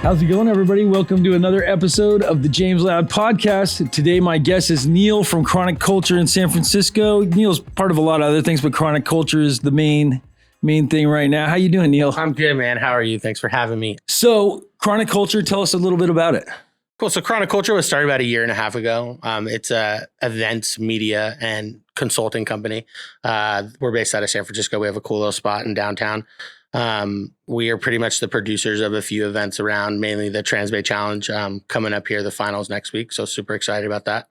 How's it going, everybody? Welcome to another episode of the James Loud Podcast. Today, my guest is Neil from Chronic Culture in San Francisco. Neil's part of a lot of other things, but Chronic Culture is the main thing right now. How you doing, Neil? I'm good, man. How are you? Thanks for having me. So, Chronic Culture, tell us a little bit about it. Cool. So Chronic Culture was started about a year and a half ago. It's a events, media, and consulting company. We're based out of San Francisco. We have a cool little spot in downtown. We are pretty much the producers of a few events around, mainly the Trans Bay Challenge coming up here, the finals next week. So super excited about that.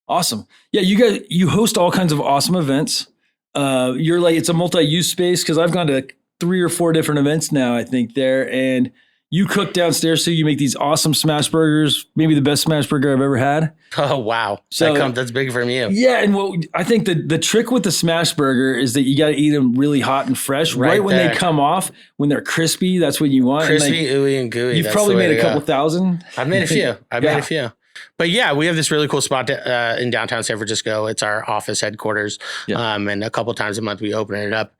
Awesome. Yeah, you host all kinds of awesome events. It's a multi-use space because I've gone to 3 or 4 different events now, I think there. And you cook downstairs, so you make these awesome smash burgers, maybe the best smash burger I've ever had. Oh, wow. So that's big from you. Yeah. And I think the trick with the smash burger is that you got to eat them really hot and fresh. Right when they come off, when they're crispy, that's what you want. Crispy, ooey, and gooey. You've probably made a couple thousand. I've made a few. But yeah, we have this really cool spot in downtown San Francisco. It's our office headquarters. Yeah. And a couple times a month we open it up.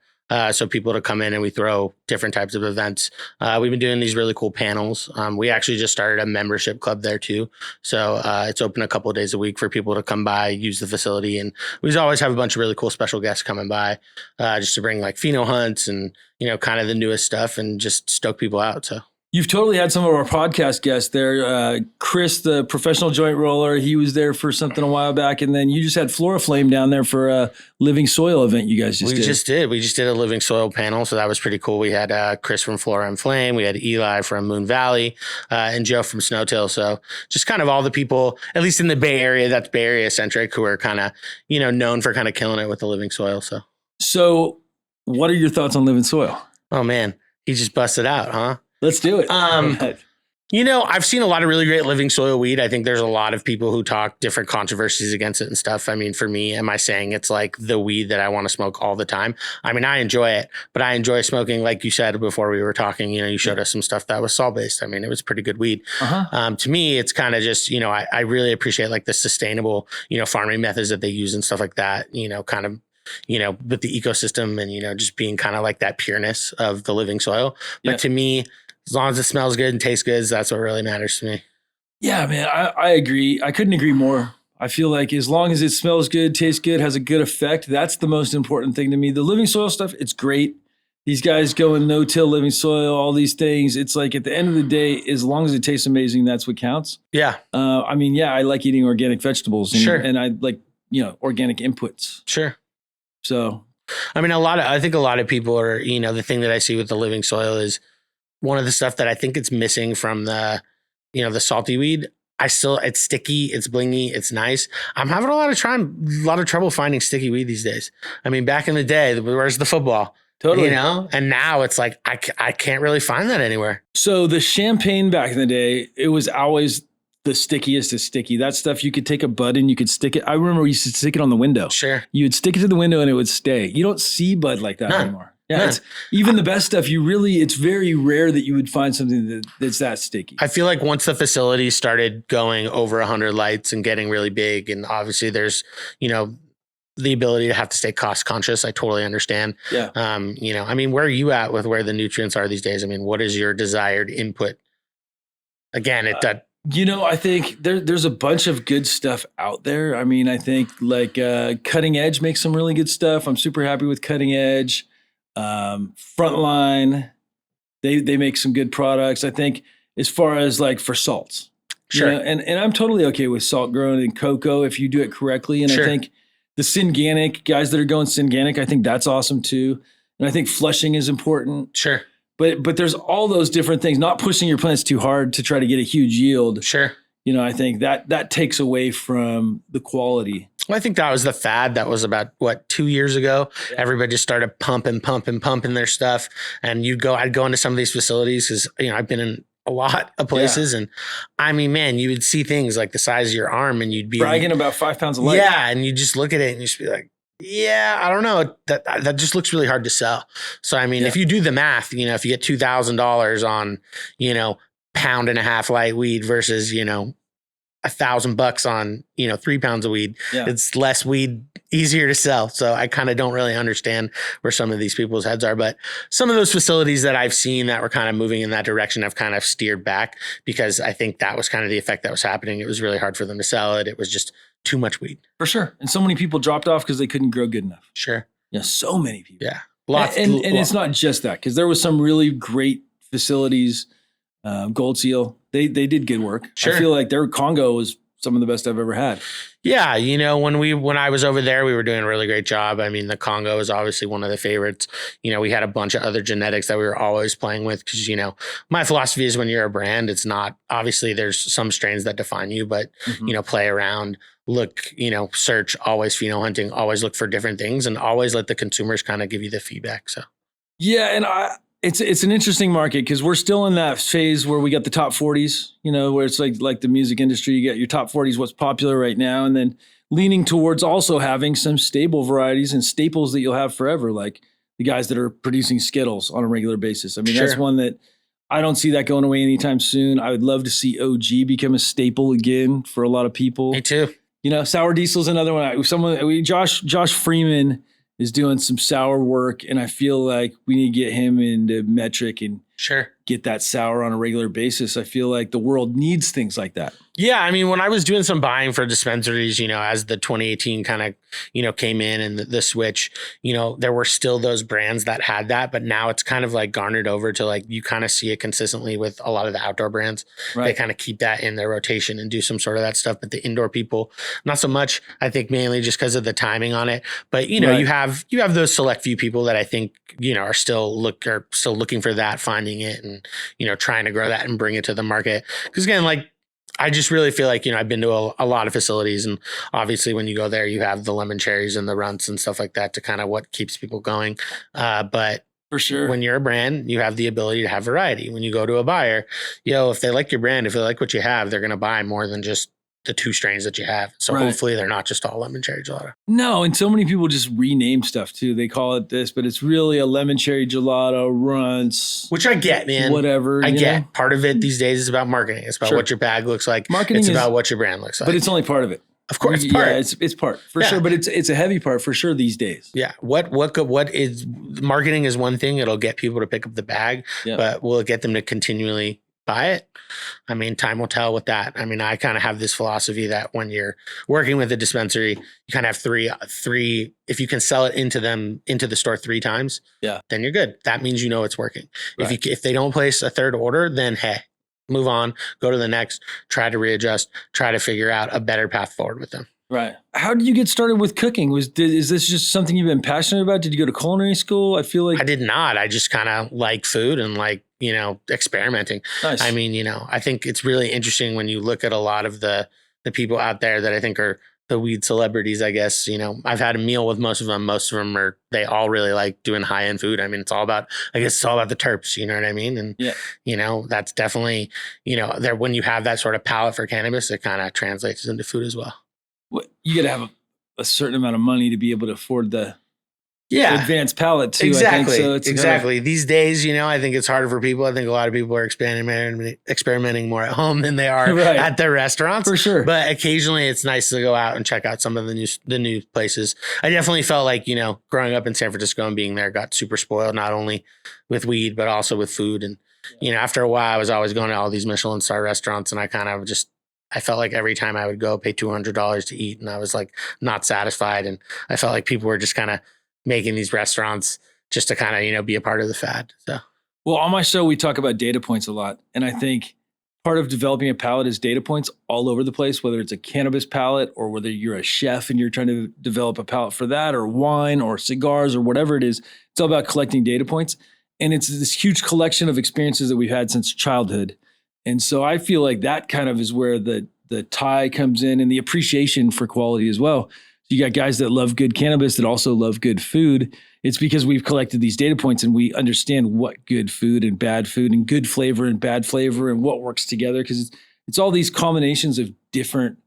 So people to come in and we throw different types of events. We've been doing these really cool panels. We actually just started a membership club there too. So it's open a couple of days a week for people to come by, use the facility. And we always have a bunch of really cool special guests coming by just to bring like pheno hunts and, kind of the newest stuff and just stoke people out. So. You've totally had some of our podcast guests there. Chris, the professional joint roller, he was there for something a while back. And then you just had Floraflame down there for a Living Soil event you guys just did. We just did a Living Soil panel. So that was pretty cool. We had Chris from Flora and Flame. We had Eli from Moon Valley and Joe from Snowtail. So just kind of all the people, at least in the Bay Area, that's Bay Area centric, who are kind of, known for kind of killing it with the Living Soil. So what are your thoughts on Living Soil? Oh, man. He just busted out, huh? Let's do it. I've seen a lot of really great Living Soil weed. I think there's a lot of people who talk different controversies against it and stuff. I mean, for me, am I saying it's like the weed that I want to smoke all the time? I mean, I enjoy it, but I enjoy smoking, like you said before we were talking, you showed us some stuff that was salt-based. I mean, it was pretty good weed. To me, it's kind of just, I really appreciate like the sustainable, farming methods that they use and stuff like that, kind of, with the ecosystem and, just being kind of like that pureness of the Living Soil. But to me, as long as it smells good and tastes good, that's what really matters to me. Yeah, man, I agree. I couldn't agree more. I feel like as long as it smells good, tastes good, has a good effect, that's the most important thing to me. The Living Soil stuff, it's great. These guys going no-till Living Soil, all these things. It's like at the end of the day, as long as it tastes amazing, that's what counts. Yeah. I like eating organic vegetables. And, sure. And I like, organic inputs. Sure. So. I think a lot of people are, the thing that I see with the Living Soil is one of the stuff that I think it's missing from the, the salty weed. It's sticky, it's blingy, it's nice. I'm having a lot of trouble finding sticky weed these days. I mean, back in the day, where's the football? Totally. And now it's like, I can't really find that anywhere. So the champagne back in the day, it was always the stickiest is sticky. That stuff, you could take a bud and you could stick it. I remember we used to stick it on the window. Sure. You would stick it to the window and it would stay. You don't see bud like that anymore. Yeah, it's, even the best stuff, it's very rare that you would find something that's that sticky. I feel like once the facility started going over 100 lights and getting really big, and obviously there's, the ability to have to stay cost conscious. I totally understand. Yeah. Where are you at with where the nutrients are these days? I mean, what is your desired input? Again, I think there's a bunch of good stuff out there. I mean, I think like Cutting Edge makes some really good stuff. I'm super happy with Cutting Edge. Frontline, they make some good products. I think as far as like for salts, sure. And I'm totally okay with salt grown in cocoa if you do it correctly. And sure. I think the Synganic guys that are going Synganic, I think that's awesome too. And I think flushing is important. Sure. But there's all those different things, not pushing your plants too hard to try to get a huge yield. Sure. I think that takes away from the quality. Well, I think that was the fad. That was about 2 years ago. Yeah. Everybody just started pumping their stuff. And I'd go into some of these facilities because, I've been in a lot of places. Yeah. And I mean, man, you would see things like the size of your arm and you'd be bragging about 5 pounds of light. Yeah. And you just look at it and you just be like, yeah, I don't know. That just looks really hard to sell. So, I mean, if you do the math, if you get $2,000 on, pound and a half light weed versus, $1,000 on, 3 pounds of weed. Yeah. It's less weed, easier to sell. So I kind of don't really understand where some of these people's heads are, but some of those facilities that I've seen that were kind of moving in that direction have kind of steered back, because I think that was kind of the effect that was happening. It was really hard for them to sell it. It was just too much weed. For sure. And so many people dropped off because they couldn't grow good enough. Sure. Yeah, so many people. Yeah. Lots. And it's not just that, because there was some really great facilities. Gold Seal, they did good work. Sure. I feel like their Congo was some of the best I've ever had. Yeah, when I was over there, we were doing a really great job. I mean, the Congo is obviously one of the favorites. We had a bunch of other genetics that we were always playing with, because, my philosophy is when you're a brand, it's not, obviously there's some strains that define you, but, play around, look, search, always pheno hunting, always look for different things, and always let the consumers kind of give you the feedback. So, yeah. And it's an interesting market, because we're still in that phase where we got the top 40s, where it's like the music industry, you get your top 40s, what's popular right now. And then leaning towards also having some stable varieties and staples that you'll have forever, like the guys that are producing Skittles on a regular basis. I mean, Sure. That's one that I don't see that going away anytime soon. I would love to see OG become a staple again for a lot of people. Me too. Sour Diesel's another one. Josh Freeman is doing some sour work, and I feel like we need to get him into metric and Sure. get that sour on a regular basis. I feel like the world needs things like that. Yeah, I mean, when I was doing some buying for dispensaries, as the 2018 kind of, came in and the switch, there were still those brands that had that, but now it's kind of like garnered over to, like, you kind of see it consistently with a lot of the outdoor brands. Right. They kind of keep that in their rotation and do some sort of that stuff. But the indoor people, not so much. I think mainly just because of the timing on it. But Right. you have those select few people that I think are still looking for that, finding it, and trying to grow that and bring it to the market. Because again, like, I just really feel like, I've been to a lot of facilities, and obviously when you go there, you have the lemon cherries and the runts and stuff like that to kind of what keeps people going. But For sure. when you're a brand, you have the ability to have variety. When you go to a buyer, if they like your brand, if they like what you have, they're going to buy more than just the 2 strains that you have. So Right. hopefully they're not just all lemon cherry gelato. No, and so many people just rename stuff too. They call it this, but it's really a lemon cherry gelato, runts, Which I get, man. whatever. I get. Part of it these days is about marketing. It's about Sure. what your bag looks like. Marketing it's is- about what your brand looks like. But it's only part of it. Of course, it's part. Yeah, it's part for Yeah. sure, but it's a heavy part for sure these days. Yeah. What is marketing is one thing. It'll get people to pick up the bag, Yeah. but will it get them to continually buy it? I mean, time will tell with that. I mean, I kind of have this philosophy that when you're working with a dispensary, you kind of have three, if you can sell it into the store 3 times, Yeah. then you're good. That means it's working. Right. If they don't place a third order, then hey, move on, go to the next, try to readjust, try to figure out a better path forward with them. Right. How did you get started with cooking? Is this just something you've been passionate about? Did you go to culinary school? I feel like I did not. I just kind of like food and like, experimenting. Nice. I mean, I think it's really interesting when you look at a lot of the people out there that I think are the weed celebrities, I guess. I've had a meal with most of them. Most of them they all really like doing high end food. I mean, it's all about the terps, you know what I mean? And, Yeah. That's definitely, there, when you have that sort of palate for cannabis, it kind of translates into food as well. You got to have a certain amount of money to be able to afford the Yeah. advanced palate too. Exactly. I think. So it's exactly. These days, I think it's harder for people. I think a lot of people are experimenting more at home than they are Right. at their restaurants. For sure. But occasionally it's nice to go out and check out some of the new places. I definitely felt like, growing up in San Francisco and being there, got super spoiled, not only with weed, but also with food. And, after a while, I was always going to all these Michelin star restaurants, and I kind of I felt like every time I would go pay $200 to eat, and I was like not satisfied. And I felt like people were just kind of making these restaurants just to kind of, be a part of the fad. So, Well, on my show, we talk about data points a lot. And I think part of developing a palate is data points all over the place, whether it's a cannabis palate or whether you're a chef and you're trying to develop a palate for that, or wine or cigars or whatever it is. It's all about collecting data points. And it's this huge collection of experiences that we've had since childhood. And so I feel like that kind of is where the tie comes in, and the appreciation for quality as well. So you got guys that love good cannabis that also love good food. It's because we've collected these data points and we understand what good food and bad food and good flavor and bad flavor and what works together. Because it's all these combinations of different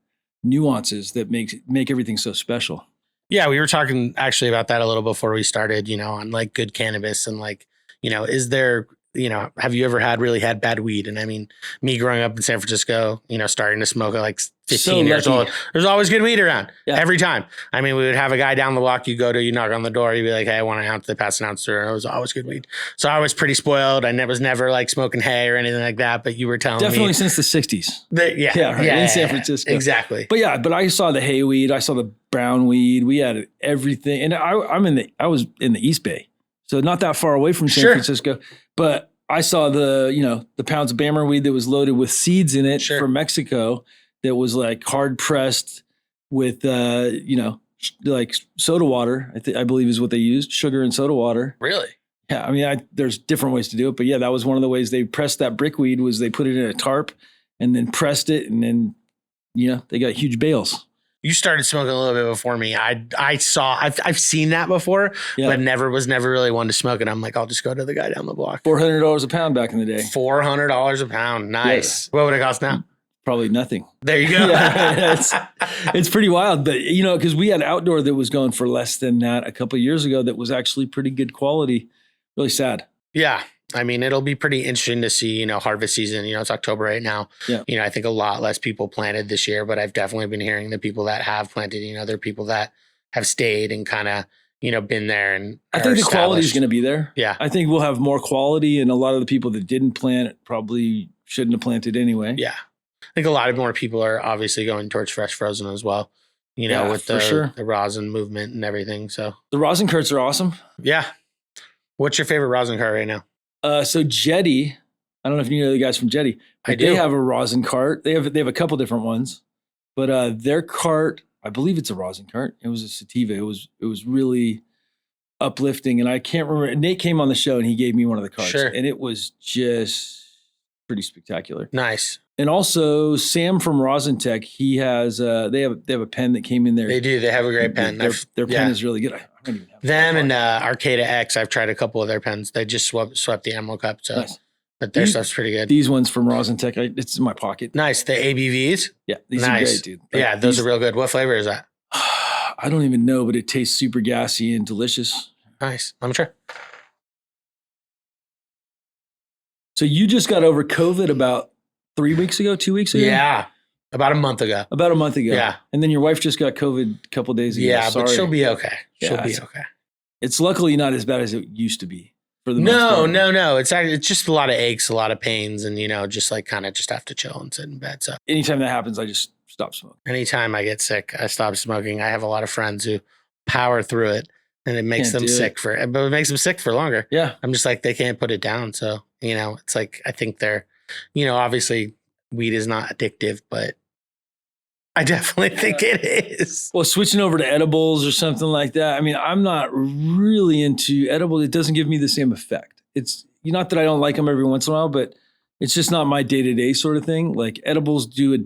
nuances that make everything so special. yeah, we were talking actually about that a little before we started, on like good cannabis and like, is there have you ever really had bad weed? And I mean, me growing up in San Francisco, starting to smoke at like 15 years old, there's always good weed around every time. I mean, we would have a guy down the block, you knock on the door, you'd be like, hey, I want an ounce. They pass an ounce through. And it was always good weed. So I was pretty spoiled. I was never like smoking hay or anything like that. But you were telling me. Definitely since the 60s. In San Francisco. Exactly. But I saw the hay weed. I saw the brown weed. We had everything. And I was in the East Bay. So not that far away from San Francisco. But I saw the pounds of Bammer weed that was loaded with seeds in it from Mexico that was like hard pressed with, like soda water, I believe is what they used, sugar and soda water. Really? Yeah. I mean, there's different ways to do it, but yeah, that was one of the ways they pressed that brickweed was they put it in a tarp and then pressed it. And then, they got huge bales. You started smoking a little bit before me. I've seen that before, but was never really one to smoke it. I'm like, I'll just go to the guy down the block. $400 a pound back in the day. $400 a pound. Nice. Yeah. What would it cost now? Probably nothing. There you go. It's pretty wild, but because we had outdoor that was going for less than that a couple of years ago that was actually pretty good quality. Really sad. Yeah. I mean, it'll be pretty interesting to see, harvest season, it's October right now. Yeah. I think a lot less people planted this year, but I've definitely been hearing the people that have planted, there are people that have stayed and kind of, been there. And I think the quality is going to be there. Yeah. I think we'll have more quality, and a lot of the people that didn't plant probably shouldn't have planted anyway. Yeah. I think a lot of more people are obviously going towards fresh frozen as well, with the rosin movement and everything. So the rosin carts are awesome. Yeah. What's your favorite rosin cart right now? So Jetty, I don't know if you know the guys from Jetty. I do. They have a rosin cart. They have a couple different ones, but their cart, I believe it's a rosin cart. It was a sativa. It was really uplifting, and I can't remember. Nate came on the show and he gave me one of the carts, and it was just pretty spectacular. Nice. And also Sam from Rosin Tech, he has they have a pen that came in there. They do. They have a great pen. Their pen is really good. I don't even have them and Arcata X. I've tried a couple of their pens. They just swept the Emerald Cup. So, nice. But their stuff's pretty good. These ones from Rosin Tech, it's in my pocket. Nice. The ABVs. Yeah, these are great, dude. Those are real good. What flavor is that? I don't even know, but it tastes super gassy and delicious. Nice. Let me try. So you just got over COVID about 3 weeks ago, 2 weeks ago? Yeah. About a month ago. Yeah. And then your wife just got COVID a couple days ago. Yeah, but she'll be okay. She'll be okay. It's luckily not as bad as it used to be. For the No. It's just a lot of aches, a lot of pains, and just like kind of just have to chill and sit in bed. So anytime that happens, I just stop smoking. Anytime I get sick, I stop smoking. I have a lot of friends who power through it, and it makes them sick but it makes them sick for longer. Yeah. I'm just like, they can't put it down. So, it's like, I think they're, obviously weed is not addictive, but I definitely think it is. Well, switching over to edibles or something like that. I mean, I'm not really into edibles. It doesn't give me the same effect. It's not that I don't like them every once in a while, but it's just not my day-to-day sort of thing. Like edibles do a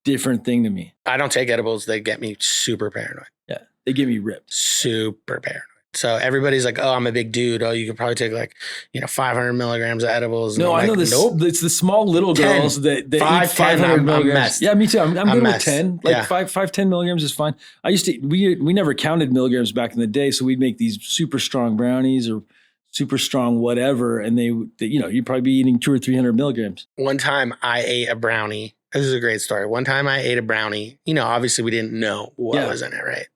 different thing to me. I don't take edibles. They get me super paranoid. Yeah. They get me ripped. Super paranoid. So everybody's like, oh, I'm a big dude. Oh, you could probably take like, 500 milligrams of edibles. And no, I know this. Nope. It's the small little 10, girls that eat 500 milligrams. Yeah, me too. I'm good with 10. Like 10 milligrams is fine. We never counted milligrams back in the day. So we'd make these super strong brownies or super strong whatever. And you'd probably be eating 200 or 300 milligrams. One time I ate a brownie. This is a great story. One time I ate a brownie. Obviously we didn't know what was in it, right?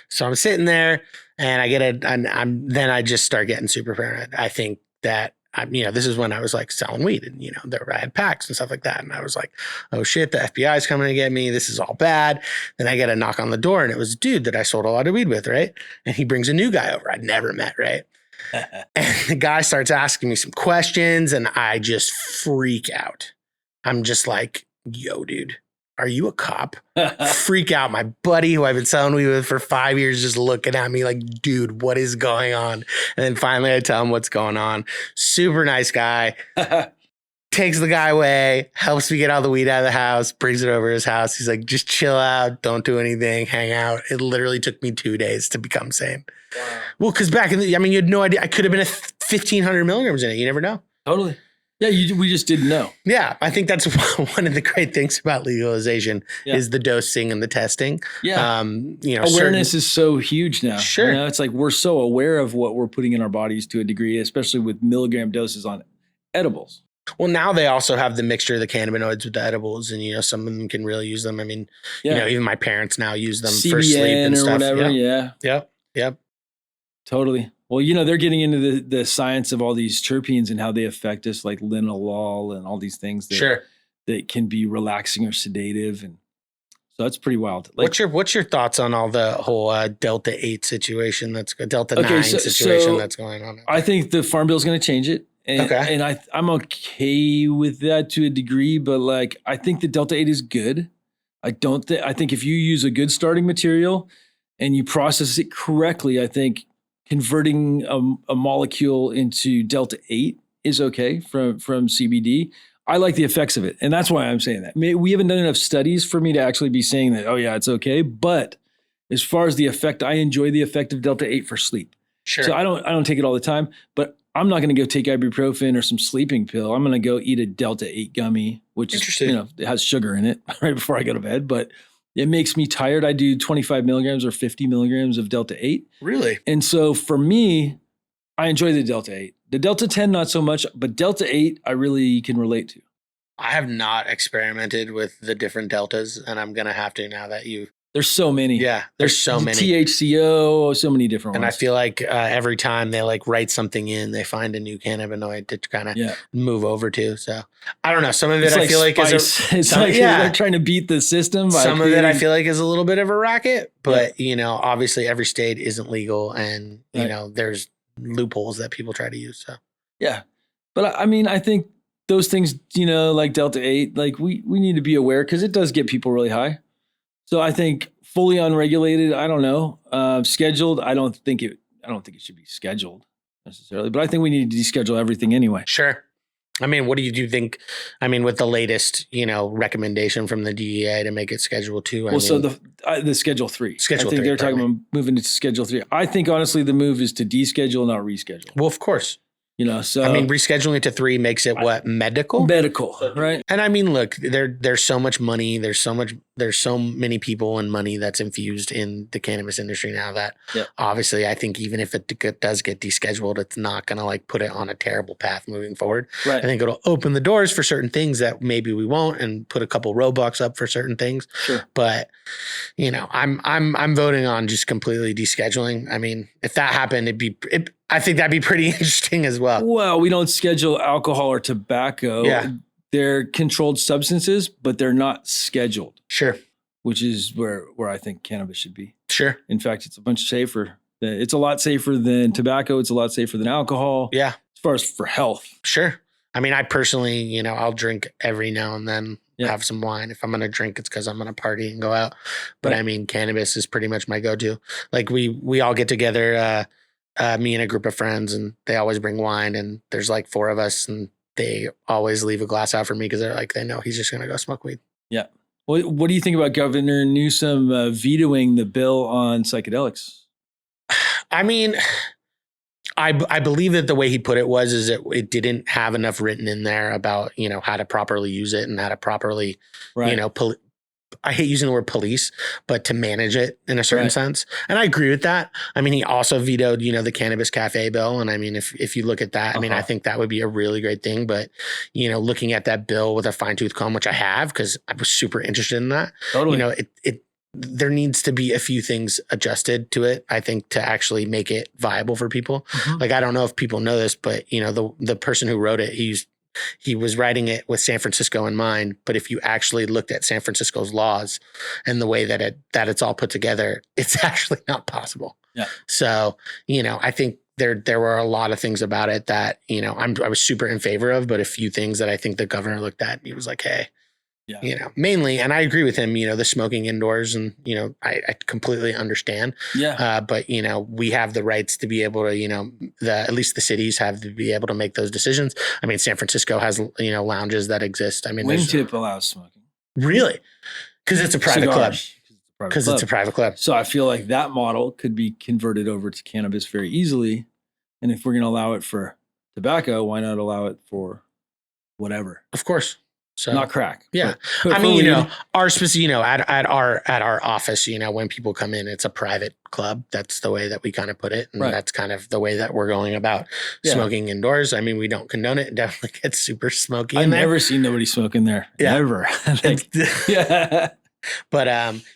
So I'm sitting there and I then I just start getting super paranoid. I think that, this is when I was like selling weed and, I had packs and stuff like that. And I was like, oh shit, the FBI is coming to get me. This is all bad. Then I get a knock on the door and it was a dude that I sold a lot of weed with, right? And he brings a new guy over I'd never met, right? And the guy starts asking me some questions and I just freak out. I'm just like, yo, dude. Are you a cop? Freak out. My buddy who I've been selling weed with for 5 years just looking at me like, dude, what is going on? And then finally I tell him what's going on. Super nice guy. Takes the guy away, helps me get all the weed out of the house, brings it over to his house. He's like, just chill out. Don't do anything. Hang out. It literally took me 2 days to become sane. Wow. Well, because back in you had no idea. I could have been 1,500 milligrams in it. You never know. Totally. Yeah, we just didn't know. Yeah, I think that's one of the great things about legalization is the dosing and the testing. Yeah, awareness is so huge now. Sure, it's like we're so aware of what we're putting in our bodies to a degree, especially with milligram doses on edibles. Well, now they also have the mixture of the cannabinoids with the edibles, and some of them can really use them. I mean, even my parents now use them for sleep and or stuff. whatever. Yep. Totally. Well, they're getting into the science of all these terpenes and how they affect us, like linalool and all these things that can be relaxing or sedative, and so that's pretty wild. Like, what's your thoughts on all the whole Delta 8 situation Delta 9 situation that's going on? I think the Farm Bill is going to change it. And I'm okay with that to a degree, but like, I think the Delta 8 is good. I think if you use a good starting material and you process it correctly, I think converting a molecule into Delta 8 is okay from CBD. I like the effects of it. And that's why I'm saying that. We haven't done enough studies for me to actually be saying that, oh yeah, it's okay. But as far as the effect, I enjoy the effect of Delta 8 for sleep. Sure. So I don't take it all the time, but I'm not going to go take ibuprofen or some sleeping pill. I'm going to go eat a Delta 8 gummy, which is, it has sugar in it right before I go to bed, but it makes me tired. I do 25 milligrams or 50 milligrams of Delta 8. Really? And so for me, I enjoy the Delta 8. The Delta 10, not so much, but Delta 8, I really can relate to. I have not experimented with the different Deltas, and I'm going to have to now that There's so many. Yeah, there's so many. THCO, so many different ones. And I feel like every time they write something in, they find a new cannabinoid to kind of move over to. So I don't know. Some of it I feel like it's like they're trying to beat the system. Some of it I feel like is a little bit of a racket, but obviously every state isn't legal, and there's loopholes that people try to use. So yeah, but I mean, I think those things, like Delta 8, like we need to be aware because it does get people really high. So I think fully unregulated, I don't know. Scheduled, I don't think it should be scheduled necessarily, but I think we need to deschedule everything anyway. Sure. I mean, what do you think? I mean, with the latest, recommendation from the DEA to make it Schedule 2. So the Schedule 3. Schedule 3. They're talking about moving it to Schedule 3. I think honestly, the move is to deschedule, not reschedule. Well, of course. So I mean, rescheduling it to 3 makes it what? Medical, right? And I mean, look, there's so much money. There's so many people and money that's infused in the cannabis industry now that obviously I think even if it does get descheduled, it's not going to like put it on a terrible path moving forward. Right. I think it'll open the doors for certain things that maybe we won't, and put a couple roadblocks up for certain things. Sure. But I'm voting on just completely descheduling. I mean, if that happened, I think that'd be pretty interesting as well. Well, we don't schedule alcohol or tobacco. Yeah. They're controlled substances, but they're not scheduled. Sure. Which is where I think cannabis should be. Sure. In fact, it's a bunch safer. It's a lot safer than tobacco. It's a lot safer than alcohol. Yeah. As far as for health. Sure. I mean, I personally, I'll drink every now and then, have some wine. If I'm going to drink, it's because I'm going to party and go out. But I mean, cannabis is pretty much my go-to. Like we all get together, me and a group of friends, and they always bring wine, and there's like 4 of us, and they always leave a glass out for me because they know he's just going to go smoke weed. Yeah. What do you think about Governor Newsom vetoing the bill on psychedelics? I mean, I believe that the way he put it is that it didn't have enough written in there about, how to properly use it and how to properly, I hate using the word police, but to manage it in a certain sense. And I agree with that. I mean, he also vetoed, the cannabis cafe bill. And I mean, if you look at that, I mean, I think that would be a really great thing. But, looking at that bill with a fine tooth comb, which I have, because I was super interested in that, totally. There needs to be a few things adjusted to it, I think, to actually make it viable for people. Mm-hmm. Like, I don't know if people know this, but, the person who wrote it, he was writing it with San Francisco in mind. But if you actually looked at San Francisco's laws and the way that it's all put together, it's actually not possible. Yeah. So, I think there were a lot of things about it that, I was super in favor of, but a few things that I think the governor looked at and he was like, hey, mainly, and I agree with him, the smoking indoors, and, I completely understand. Yeah. But, we have the rights to be able to, at least the cities have to be able to make those decisions. I mean, San Francisco has, lounges that exist. I mean, Wingtip allows smoking. Really? Because it's a private club. Because it's a private club. So I feel like that model could be converted over to cannabis very easily. And if we're going to allow it for tobacco, why not allow it for whatever? Of course. So Not crack. yeah. But I for mean, weed. our specific, at our office, when people come in, it's a private club. That's the way that we kind of put it. And Right. that's kind of the way that we're going about Yeah. smoking indoors. I mean, we don't condone it. It definitely gets super smoky I've in there. never seen nobody smoking there. Yeah. Never. Like, yeah. But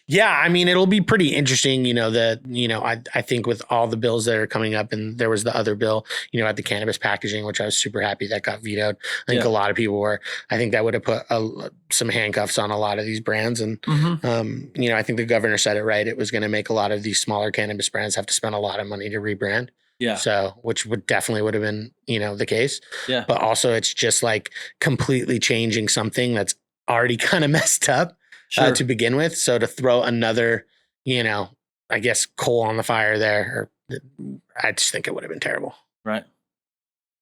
yeah, I mean, it'll be pretty interesting, I think with all the bills that are coming up, and there was the other bill, at the cannabis packaging, which I was super happy that got vetoed. I think a lot of people were. I think that would have put some handcuffs on a lot of these brands. And, I think the governor said it right. It was going to make a lot of these smaller cannabis brands have to spend a lot of money to rebrand. Yeah. So, which would have been, the case. Yeah. But also it's just like completely changing something that's already kind of messed up. Sure. To begin with. So to throw another, I guess coal on the fire there, I just think it would have been terrible. Right.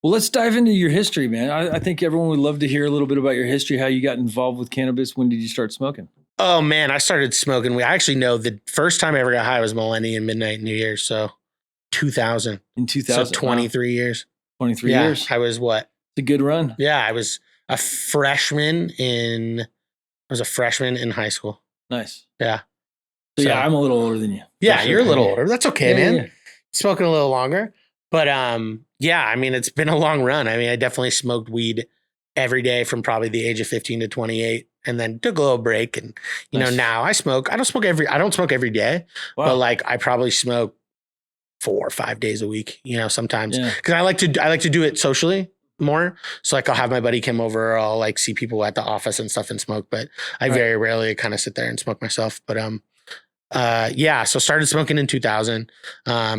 Well, let's dive into your history, man. I think everyone would love to hear a little bit about your history, how you got involved with cannabis. When did you start smoking? Oh man, I started smoking. I actually know the first time I ever got high was Millennium Midnight New Year. So 2000. In 2000. So 23 years. 23 years. I was what? It's a good run. Yeah. I was a freshman in high school. Nice. Yeah. So yeah, I'm a little older than you. Yeah, you're a little older. That's okay, man. Yeah. Smoking a little longer. But yeah, I mean, it's been a long run. I mean, I definitely smoked weed every day from probably the age of 15 to 28, and then took a little break. And now I smoke. I don't smoke every day, but like I probably smoke 4 or 5 days a week, sometimes, because I like to do it socially more. So like I'll have my buddy come over, or I'll like see people at the office and stuff and smoke, but I very rarely kind of sit there and smoke myself. But so started smoking in 2000.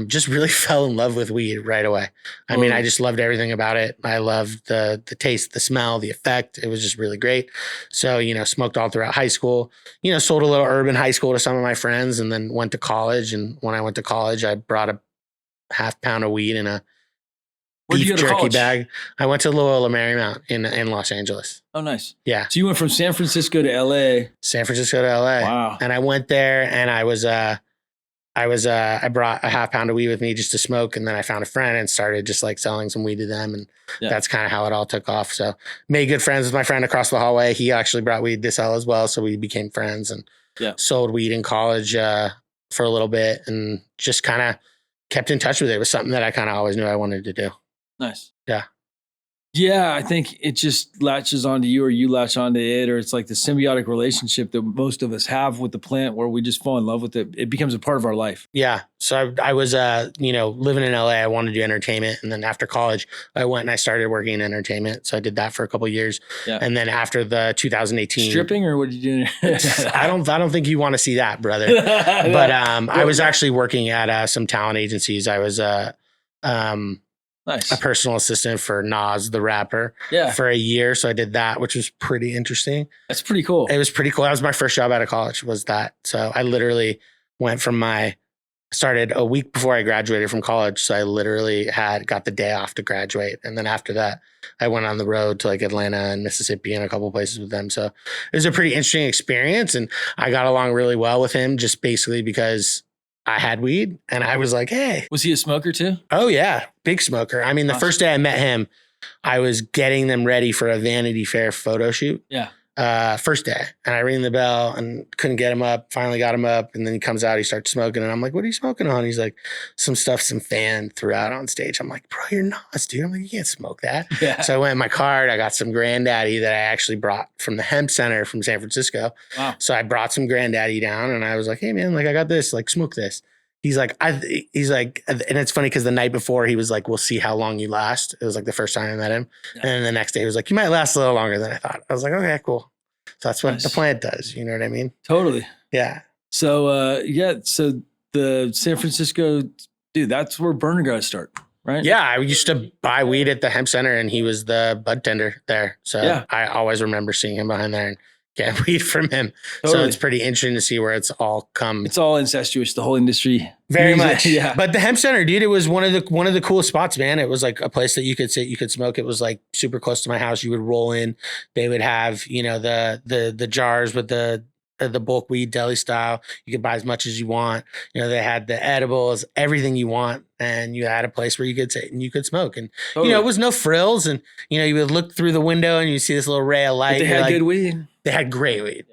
Just really fell in love with weed right away. I mean, I just loved everything about it. I loved the taste, the smell, the effect. It was just really great. So, smoked all throughout high school, sold a little urban high school to some of my friends, and then went to college. And when I went to college, I brought a half pound of weed in a beef jerky bag. I went to Loyola Marymount in Los Angeles. Oh, nice. Yeah. So you went from San Francisco to LA. San Francisco to LA. Wow. And I went there, and I brought a half pound of weed with me just to smoke. And then I found a friend and started just like selling some weed to them. And that's kind of how it all took off. So made good friends with my friend across the hallway. He actually brought weed to sell as well. So we became friends, and sold weed in college for a little bit, and just kind of kept in touch with it. It was something that I kind of always knew I wanted to do. Nice. Yeah. Yeah, I think it just latches onto you, or you latch onto it, or it's like the symbiotic relationship that most of us have with the plant, where we just fall in love with it. It becomes a part of our life. Yeah. So I was, living in LA. I wanted to do entertainment. And then after college, I went and I started working in entertainment. So I did that for a couple of years. Yeah. And then after the 2018. Stripping, or what did you do? I don't think you want to see that, brother. But I was actually working at some talent agencies. I was nice. A personal assistant for Nas, the rapper, for a year. So I did that, which was pretty interesting. That's pretty cool. It was pretty cool. That was my first job out of college, was that. So I literally went started a week before I graduated from college. So I literally got the day off to graduate. And then after that, I went on the road to like Atlanta and Mississippi and a couple of places with them. So it was a pretty interesting experience. And I got along really well with him, just basically because I had weed, and I was like, hey. Was he a smoker too? Oh yeah. Big smoker. I mean, the first day I met him, I was getting them ready for a Vanity Fair photo shoot. Yeah. First day, and I rang the bell and couldn't get him up. Finally got him up, and then he comes out, he starts smoking, and I'm like, what are you smoking on? He's like, some fan threw out on stage. I'm like, bro, you're nuts, dude. I'm like, you can't smoke that. Yeah. So I went in my car, I got some Granddaddy that I actually brought from the hemp center from San Francisco. Wow. So I brought some Granddaddy down, and I was like, hey man, like I got this, like smoke this. He's like, and it's funny because the night before he was like, we'll see how long you last. It was like the first time I met him. Yeah. And then the next day he was like, you might last a little longer than I thought. I was like, okay, cool. So that's what the plant does. You know what I mean? Totally. Yeah. So, so the San Francisco, dude, that's where burner guys start, right? Yeah. I used to buy weed at the hemp center, and he was the bud tender there. So I always remember seeing him behind there and getting weed from him. Totally. So it's pretty interesting to see where it's all come. It's all incestuous, the whole industry. Very much. Yeah. But the hemp center, dude, it was one of the coolest spots, man. It was like a place that you could sit, you could smoke. It was like super close to my house. You would roll in. They would have, the jars with the the bulk weed deli style. You could buy as much as you want. You know, they had the edibles, everything you want, and you had a place where you could sit and you could smoke. And Totally. you know, it was no frills. And you know, you would look through the window and you see this little ray of light. But they had good weed. They had great weed.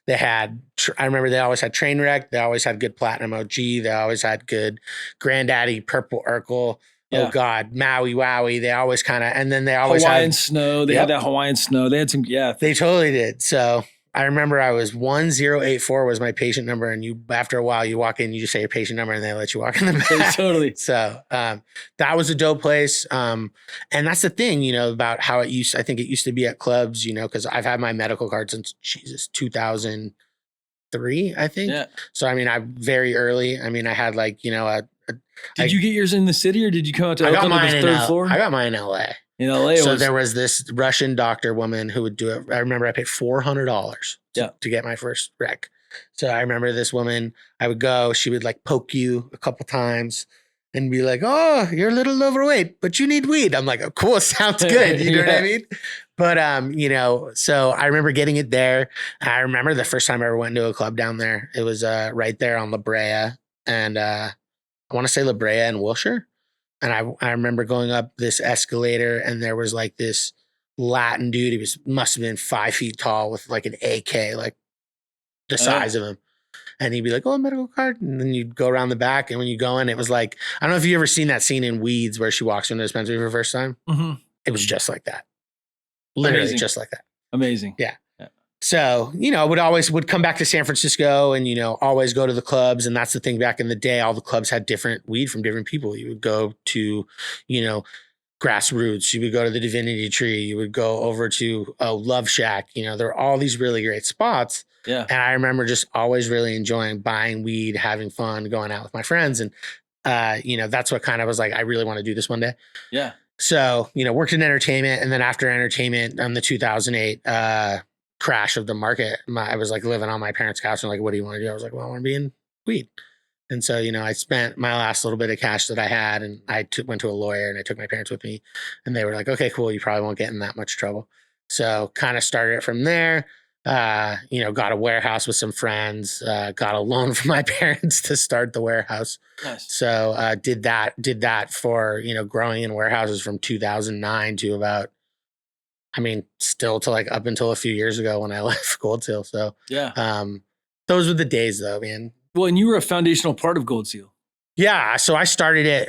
They had, I remember they always had Trainwreck. They always had good Platinum OG. They always had good Granddaddy, Purple Urkel. Yeah. Oh God, Maui Wowie. They always kind of, and then they always Hawaiian had Snow. They had that Hawaiian Snow. They had some, yeah. They totally did. So I remember I was 1084 was my patient number. And you, after a while, you walk in, you just say your patient number and they let you walk in the back. Totally. So that was a dope place. And that's the thing, you know, about how it used, I think it used to be at clubs, you know, because I've had my medical card since, Jesus, 2003, I think. Yeah. So, I mean, I very early, I mean, I had like, you know, did you get yours in the city or did you come out to Oakland on the third floor? I got mine in LA. In LA. So there was this Russian doctor woman who would do it. I remember I paid $400 to get my first rec. So I remember this woman, I would go, she would like poke you a couple times and be like, oh, you're a little overweight, but you need weed. I'm like, oh, cool. Sounds good. You know what I mean? But, you know, so I remember getting it there. I remember the first time I ever went to a club down there. It was right there on La Brea and I want to say La Brea and Wilshire. And I remember going up this escalator and there was like this Latin dude. He must have been 5 feet tall with like an AK, like the size of him. And he'd be like, oh, medical card. And then you'd go around the back. And when you go in, it was like, I don't know if you ever seen that scene in Weeds where she walks into the dispensary for the first time. Mm-hmm. It was just like that. Literally Amazing. Just like that. Amazing. Yeah. So, you know, would come back to San Francisco and, you know, always go to the clubs. And that's the thing, back in the day, all the clubs had different weed from different people. You would go to, you know, Grassroots, you would go to the Divinity Tree, you would go over to Love Shack. You know, there are all these really great spots. Yeah. And I remember just always really enjoying buying weed, having fun, going out with my friends. And, you know, that's what kind of was like, I really want to do this one day. Yeah. So, you know, worked in entertainment. And then after entertainment, the 2008, crash of the market, I was like living on my parents' couch and like, what do you want to do? I was like, well, I want to be in weed. And so, you know, I spent my last little bit of cash that I had and I went to a lawyer and I took my parents with me and they were like, okay, cool. You probably won't get in that much trouble. So kind of started it from there. You know, got a warehouse with some friends, got a loan from my parents to start the warehouse. Nice. So did that for, you know, growing in warehouses from 2009 to about, I mean, still to like up until a few years ago when I left Gold Seal. So yeah, those were the days though, man. Well, and you were a foundational part of Gold Seal. Yeah, so I started it.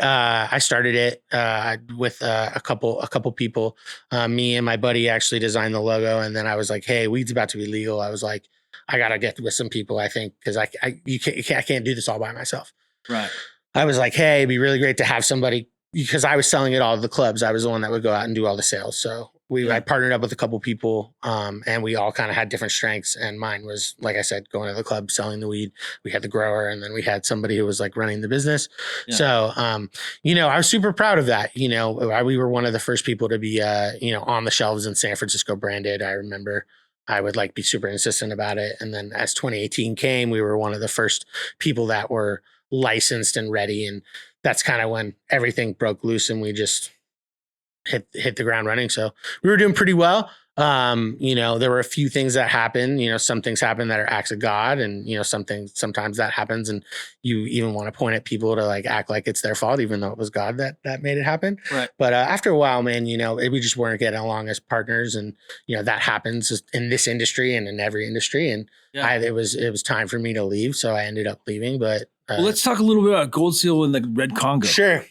With a couple people. Me and my buddy actually designed the logo, and then I was like, "Hey, weed's about to be legal." I was like, "I gotta get with some people." I think because I can't do this all by myself. Right. I was like, "Hey, it'd be really great to have somebody," because I was selling it all to the clubs. I was the one that would go out and do all the sales. So I partnered up with a couple people, and we all kind of had different strengths. And mine was, like I said, going to the club, selling the weed. We had the grower, and then we had somebody who was like running the business. Yeah. So, you know, I was super proud of that. You know, we were one of the first people to be, you know, on the shelves in San Francisco branded. I remember I would like be super insistent about it. And then as 2018 came, we were one of the first people that were licensed and ready. And that's kind of when everything broke loose and we just hit the ground running. So we were doing pretty well. You know, there were a few things that happened, you know, some things happen that are acts of God and, you know, sometimes that happens and you even want to point at people to like act like it's their fault, even though it was God that made it happen. Right. But after a while, man, you know, we just weren't getting along as partners and, you know, that happens in this industry and in every industry. And it was time for me to leave. So I ended up leaving, but well, let's talk a little bit about Gold Seal and the Red Congo. Sure.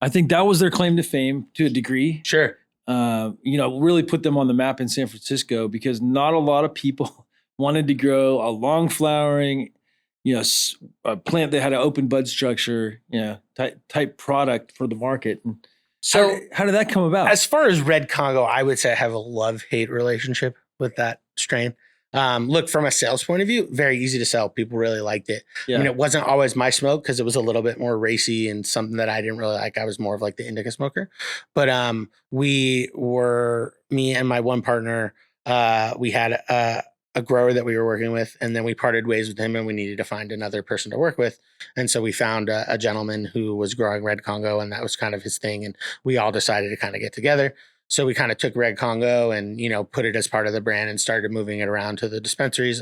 I think that was their claim to fame to a degree. Sure. You know, really put them on the map in San Francisco because not a lot of people wanted to grow a long flowering, you know, a plant that had an open bud structure, you know, type product for the market. And so how did that come about? As far as Red Congo, I would say I have a love-hate relationship with that strain. Look, from a sales point of view, very easy to sell. People really liked it. Yeah. I mean, it wasn't always my smoke because it was a little bit more racy and something that I didn't really like. I was more of like the indica smoker. But me and my one partner, we had a grower that we were working with, and then we parted ways with him and we needed to find another person to work with. And so we found a gentleman who was growing Red Congo, and that was kind of his thing. And we all decided to kind of get together. So we kind of took Red Congo and, put it as part of the brand and started moving it around to the dispensaries.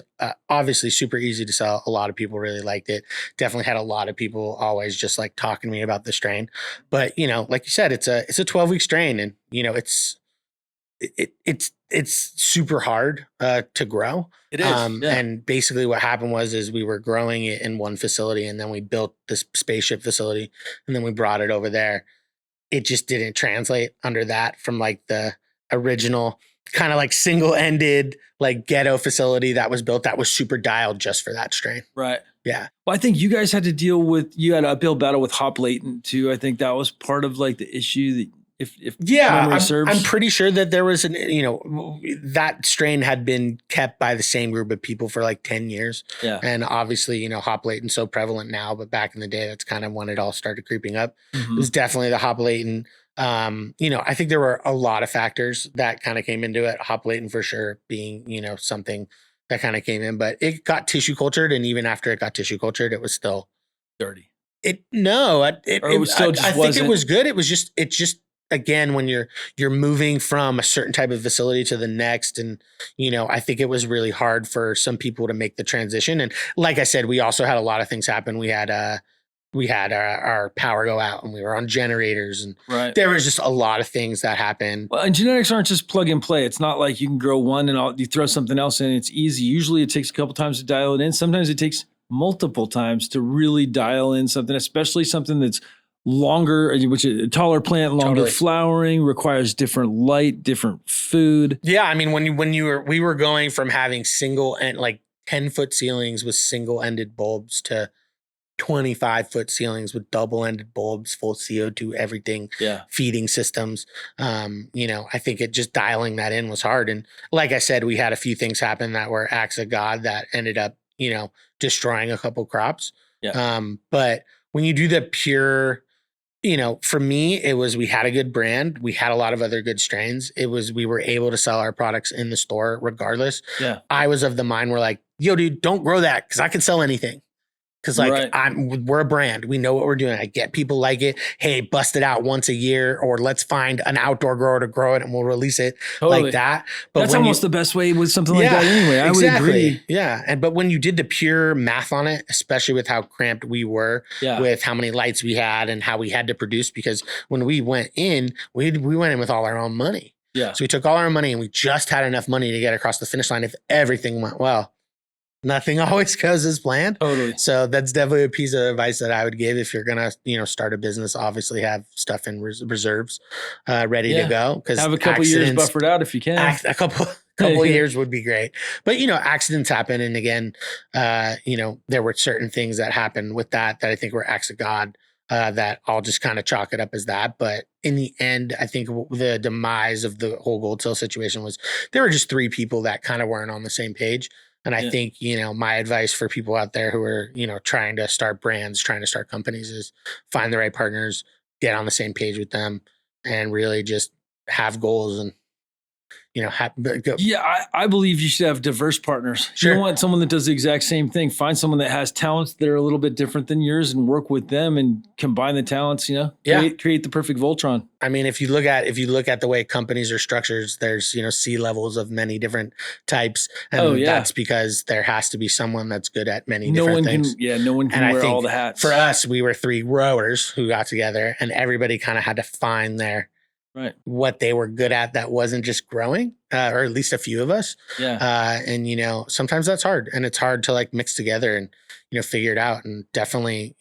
Obviously super easy to sell. A lot of people really liked it. Definitely had a lot of people always just like talking to me about the strain. But, like you said, it's a 12-week strain, and, it's super hard to grow. It is. Yeah. And basically what happened is we were growing it in one facility, and then we built this spaceship facility, and then we brought it over there. It just didn't translate under that from like the original kind of like single-ended like ghetto facility that was built that was super dialed just for that strain. Right. Yeah. Well, I think you guys had to deal with, you had an uphill battle with hop latent too. I think that was part of like the issue that if memory serves. I'm pretty sure that there was that strain had been kept by the same group of people for like 10 years. Yeah. And obviously, hop latent's so prevalent now, but back in the day, that's kind of when it all started creeping up. It was definitely the hop latent. I think there were a lot of factors that kind of came into it. Hop latent for sure being, something that kind of came in, but it got tissue cultured. And even after it got tissue cultured, it was still dirty. I think it was good. It just, again, when you're moving from a certain type of facility to the next, and I think it was really hard for some people to make the transition. And like I said, we also had a lot of things happen. We had our power go out, and we were on generators, and there was just a lot of things that happened. Well, and genetics aren't just plug and play. It's not like you can grow one and you throw something else in. It's easy. Usually it takes a couple times to dial it in. Sometimes it takes multiple times to really dial in something, especially something that's longer, which is a taller plant, longer flowering, requires different light, different food. Yeah. I mean, we were going from having single and like 10-foot ceilings with single-ended bulbs to 25-foot ceilings with double-ended bulbs, full CO2, everything, feeding systems. I think it just dialing that in was hard. And like I said, we had a few things happen that were acts of God that ended up, destroying a couple crops. Yeah. But when you do the pure, for me, it was, we had a good brand. We had a lot of other good strains. It was, we were able to sell our products in the store regardless. Yeah. I was of the mind where like, yo, dude, don't grow that, because I can sell anything. Cause like we're a brand, we know what we're doing. I get people like it. Hey, bust it out once a year, or let's find an outdoor grower to grow it and we'll release it like that. But that's almost the best way with something like that anyway. I would agree. Yeah. But when you did the pure math on it, especially with how cramped we were with how many lights we had and how we had to produce, because when we went in, we went in with all our own money. Yeah. So we took all our money and we just had enough money to get across the finish line if everything went well. Nothing always goes as planned. Totally. So that's definitely a piece of advice that I would give if you're going to, start a business. Obviously have stuff in reserves ready to go. Because have a couple years buffered out if you can. A couple of years would be great. But, accidents happen. And again, there were certain things that happened with that I think were acts of God. That I'll just kind of chalk it up as that. But in the end, I think the demise of the whole Gold Till situation was there were just three people that kind of weren't on the same page. And I think, my advice for people out there who are, trying to start brands, trying to start companies is find the right partners, get on the same page with them, and really just have goals and, go. Yeah, I believe you should have diverse partners. Sure. You don't want someone that does the exact same thing. Find someone that has talents that are a little bit different than yours and work with them and combine the talents, create the perfect Voltron. I mean, if you look at the way companies are structured, there's, C levels of many different types. And that's because there has to be someone that's good at many different things. No one can wear all the hats. For us, we were three growers who got together, and everybody kind of had to find what they were good at that wasn't just growing, or at least a few of us. Yeah. And, sometimes that's hard, and it's hard to like mix together and, figure it out. And definitely,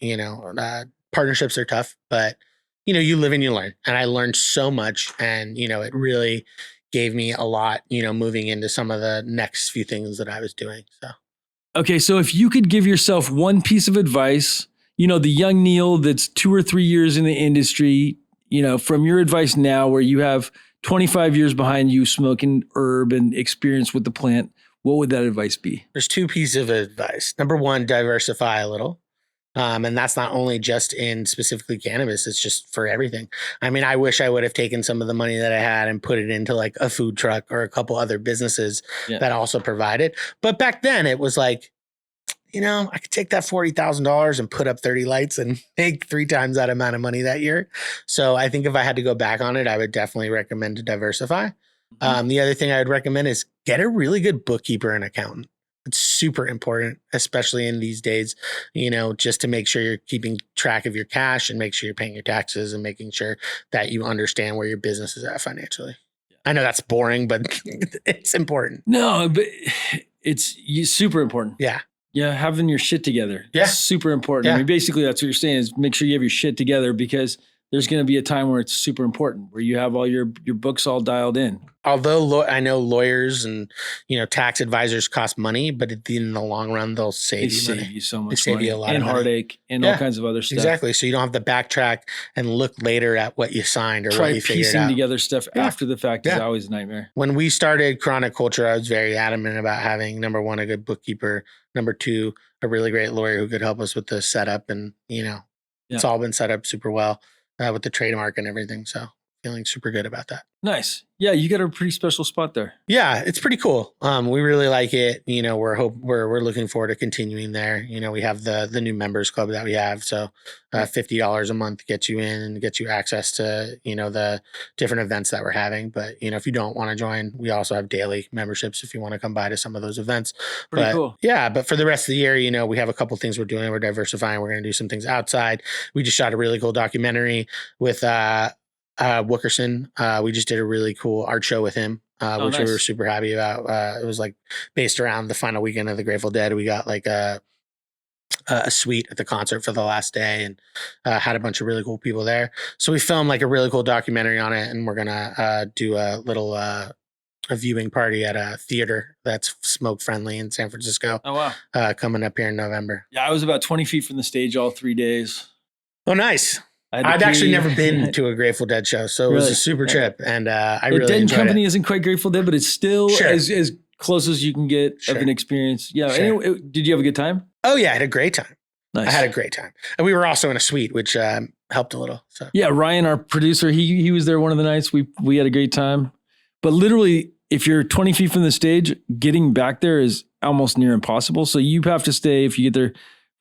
partnerships are tough, but you live and you learn. And I learned so much, and, it really gave me a lot, moving into some of the next few things that I was doing. So. Okay. So if you could give yourself one piece of advice, the young Neil that's 2 or 3 years in the industry, from your advice now, where you have 25 years behind you smoking herb and experience with the plant, what would that advice be? There's 2 pieces of advice. Number 1, diversify a little. And that's not only just in specifically cannabis, it's just for everything. I mean, I wish I would have taken some of the money that I had and put it into like a food truck or a couple other businesses that also provided. But back then it was like, I could take that $40,000 and put up 30 lights and make 3 times that amount of money that year. So I think if I had to go back on it, I would definitely recommend to diversify. The other thing I would recommend is get a really good bookkeeper and accountant. It's super important, especially in these days, just to make sure you're keeping track of your cash and make sure you're paying your taxes and making sure that you understand where your business is at financially. I know that's boring, but it's important. No, but it's super important. Yeah. Yeah. Having your shit together. Yeah. It's super important. Yeah. I mean, basically that's what you're saying is make sure you have your shit together because there's going to be a time where it's super important, where you have all your books all dialed in. Although I know lawyers and, tax advisors cost money, but in the long run, they'll save you money. You so much they save money you a lot and of money. heartache and all kinds of other stuff. Exactly. So you don't have to backtrack and look later at what you signed or what you figured out. Piecing together stuff after the fact is always a nightmare. When we started Chronic Culture, I was very adamant about having, number 1, a good bookkeeper, number 2, a really great lawyer who could help us with the setup. And, it's all been set up super well with the trademark and everything. So feeling super good about that. Nice. Yeah, you got a pretty special spot there. Yeah, it's pretty cool. We really like it. We're looking forward to continuing there. We have the new members club that we have. So $50 a month gets you in and gets you access to, the different events that we're having. But, if you don't want to join, we also have daily memberships if you want to come by to some of those events. Pretty cool. Yeah, but for the rest of the year, we have a couple things we're doing. We're diversifying. We're going to do some things outside. We just shot a really cool documentary with Wookerson. We just did a really cool art show with him, which we were super happy about. It was like based around the final weekend of the Grateful Dead. We got like a suite at the concert for the last day and had a bunch of really cool people there. So we filmed like a really cool documentary on it, and we're gonna do a little a viewing party at a theater that's smoke friendly in San Francisco. Oh wow! Coming up here in November. Yeah, I was about 20 feet from the stage all 3 days. Oh, nice. I'd actually never been to a Grateful Dead show, so it was a super trip, and I really Dead enjoyed Company it. Isn't quite Grateful Dead, but it's still as close as you can get of an experience. Yeah. Sure. Anyway, did you have a good time? Oh yeah, I had a great time. Nice. I had a great time, and we were also in a suite, which helped a little. So yeah, Ryan, our producer, he was there one of the nights. We had a great time, but literally, if you're 20 feet from the stage, getting back there is almost near impossible. So you have to stay if you get there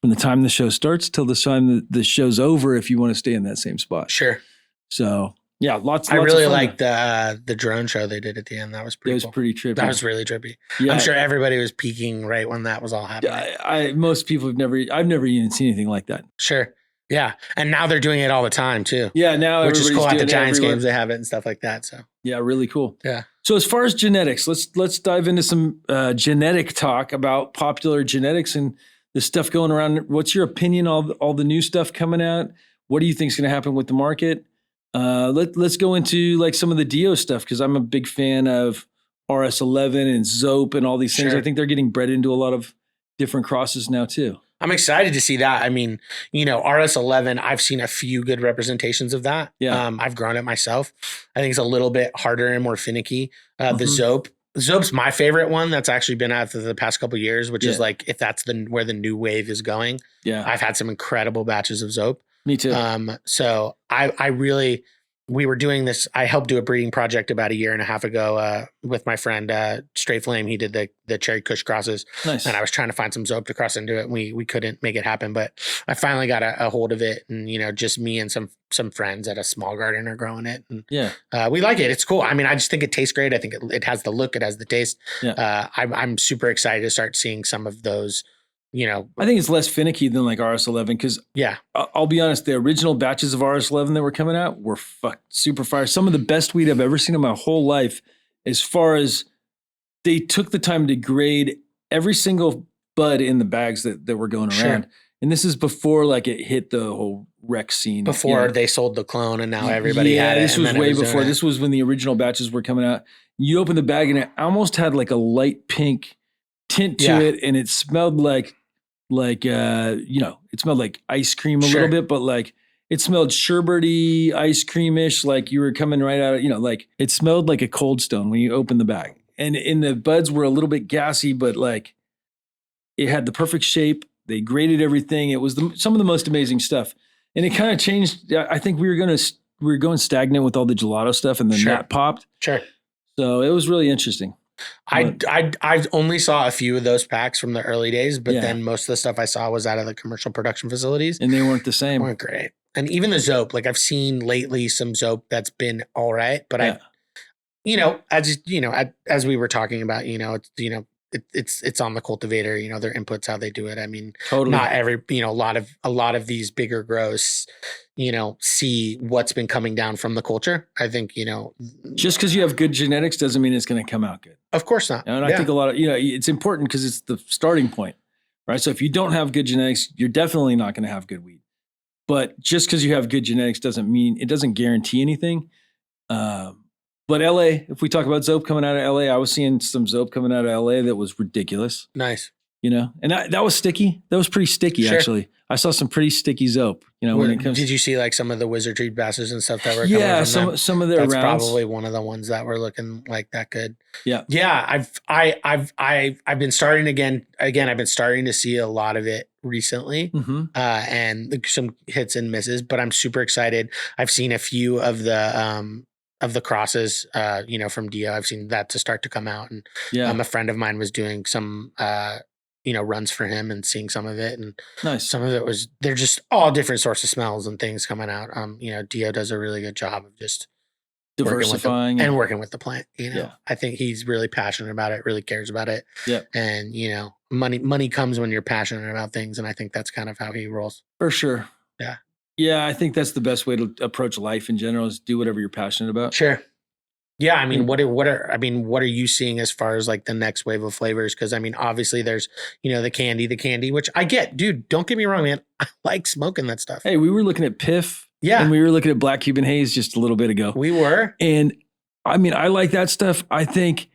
from the time the show starts till the time the show's over if you want to stay in that same spot. Sure. So yeah, lots I really of fun. Liked the drone show they did at the end. That was pretty cool. Pretty trippy. That was really trippy. Yeah. I'm sure everybody was peaking right when that was all happening. Most people I've never even seen anything like that. Sure. Yeah. And now they're doing it all the time too. Yeah. Now which is cool. At the Giants everywhere. games, they have it and stuff like that. So yeah, really cool. Yeah. So as far as genetics, let's dive into some genetic talk about popular genetics and the stuff going around. What's your opinion on all the new stuff coming out? What do you think is going to happen with the market? Let's go into like some of the Dio stuff because I'm a big fan of RS11 and Zope and all these things. Sure. I think they're getting bred into a lot of different crosses now too. I'm excited to see that. I mean, RS11, I've seen a few good representations of that. Yeah. I've grown it myself. I think it's a little bit harder and more finicky. The Zope's my favorite one that's actually been out for the past couple of years, which is like, if that's where the new wave is going. Yeah. I've had some incredible batches of Zope. Me too. So we were doing this. I helped do a breeding project about a year and a half ago with my friend Straight Flame. He did the Cherry Kush crosses. Nice. And I was trying to find some Zope to cross into it. And we couldn't make it happen, but I finally got a hold of it. And, just me and some friends at a small garden are growing it. And we like it. It's cool. I mean, I just think it tastes great. I think it has the look, it has the taste. Yeah. I'm super excited to start seeing some of those. I think it's less finicky than like RS11 because I'll be honest, the original batches of RS11 that were coming out were super fire. Some of the best weed I've ever seen in my whole life, as far as they took the time to grade every single bud in the bags that were going around. Sure. And this is before like it hit the whole rec scene. Before they sold the clone and now everybody had it. This was way before. This was when the original batches were coming out. You open the bag and it almost had like a light pink tint to it, and it smelled like it smelled like ice cream a little bit, but like it smelled sherbety, ice creamish, like you were coming right out of, like it smelled like a Cold Stone when you opened the bag. And the buds were a little bit gassy, but like it had the perfect shape. They graded everything. It was some of the most amazing stuff. And it kind of changed. I think we were going stagnant with all the gelato stuff, and then that popped. Sure. So it was really interesting. I only saw a few of those packs from the early days, but Yeah. then most of the stuff I saw was out of the commercial production facilities. And they weren't the They same. weren't great. And even the Zope, like I've seen lately some Zope that's been all right, but Yeah. as we were talking about, it's on the cultivator, their inputs, how they do it. I mean, Totally. not every, a lot of these bigger grows, see what's been coming down from the culture. I think, Just because you have good genetics doesn't mean it's going to come out good. of course not. And I think a lot of, it's important because it's the starting point, right? So if you don't have good genetics, you're definitely not going to have good weed. But just because you have good genetics it doesn't guarantee anything. But LA, if we talk about Zope coming out of LA, I was seeing some Zope coming out of LA that was ridiculous. Nice. And that was sticky. That was pretty sticky, Sure. actually. I saw some pretty sticky Zope, when it comes. Did you see like some of the wizardry basses and stuff that were coming from them? some of their That's rounds. probably one of the ones that were looking like that good. Yeah. Yeah. I've been starting I've been starting to see a lot of it recently, and some hits and misses, but I'm super excited. I've seen a few of the crosses, from Dio. I've seen that to start to come out. And a friend of mine was doing some, runs for him and seeing some of it. And nice. Some of it they're just all different sorts of smells and things coming out. Dio does a really good job of just diversifying and working with the plant. Yeah. I think he's really passionate about it, really cares about it. Yeah. And, money comes when you're passionate about things. And I think that's kind of how he rolls. For sure. Yeah. Yeah. I think that's the best way to approach life in general is do whatever you're passionate about. Sure. Yeah. I mean, what are you seeing as far as like the next wave of flavors? Cause I mean, obviously there's, the candy, which I get, dude, don't get me wrong, man. I like smoking that stuff. Hey, we were looking at Piff. Yeah. And we were looking at Black Cuban Haze just a little bit ago. We were. And I mean, I like that stuff. I think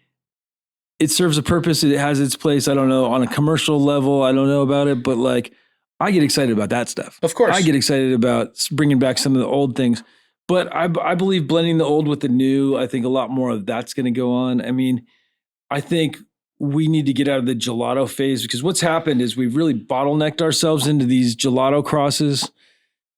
it serves a purpose. It has its place. I don't know on a commercial level. I don't know about it, but like I get excited about that stuff. Of course. I get excited about bringing back some of the old things. But I believe blending the old with the new, I think a lot more of that's going to go on. I mean, I think we need to get out of the gelato phase because what's happened is we've really bottlenecked ourselves into these gelato crosses.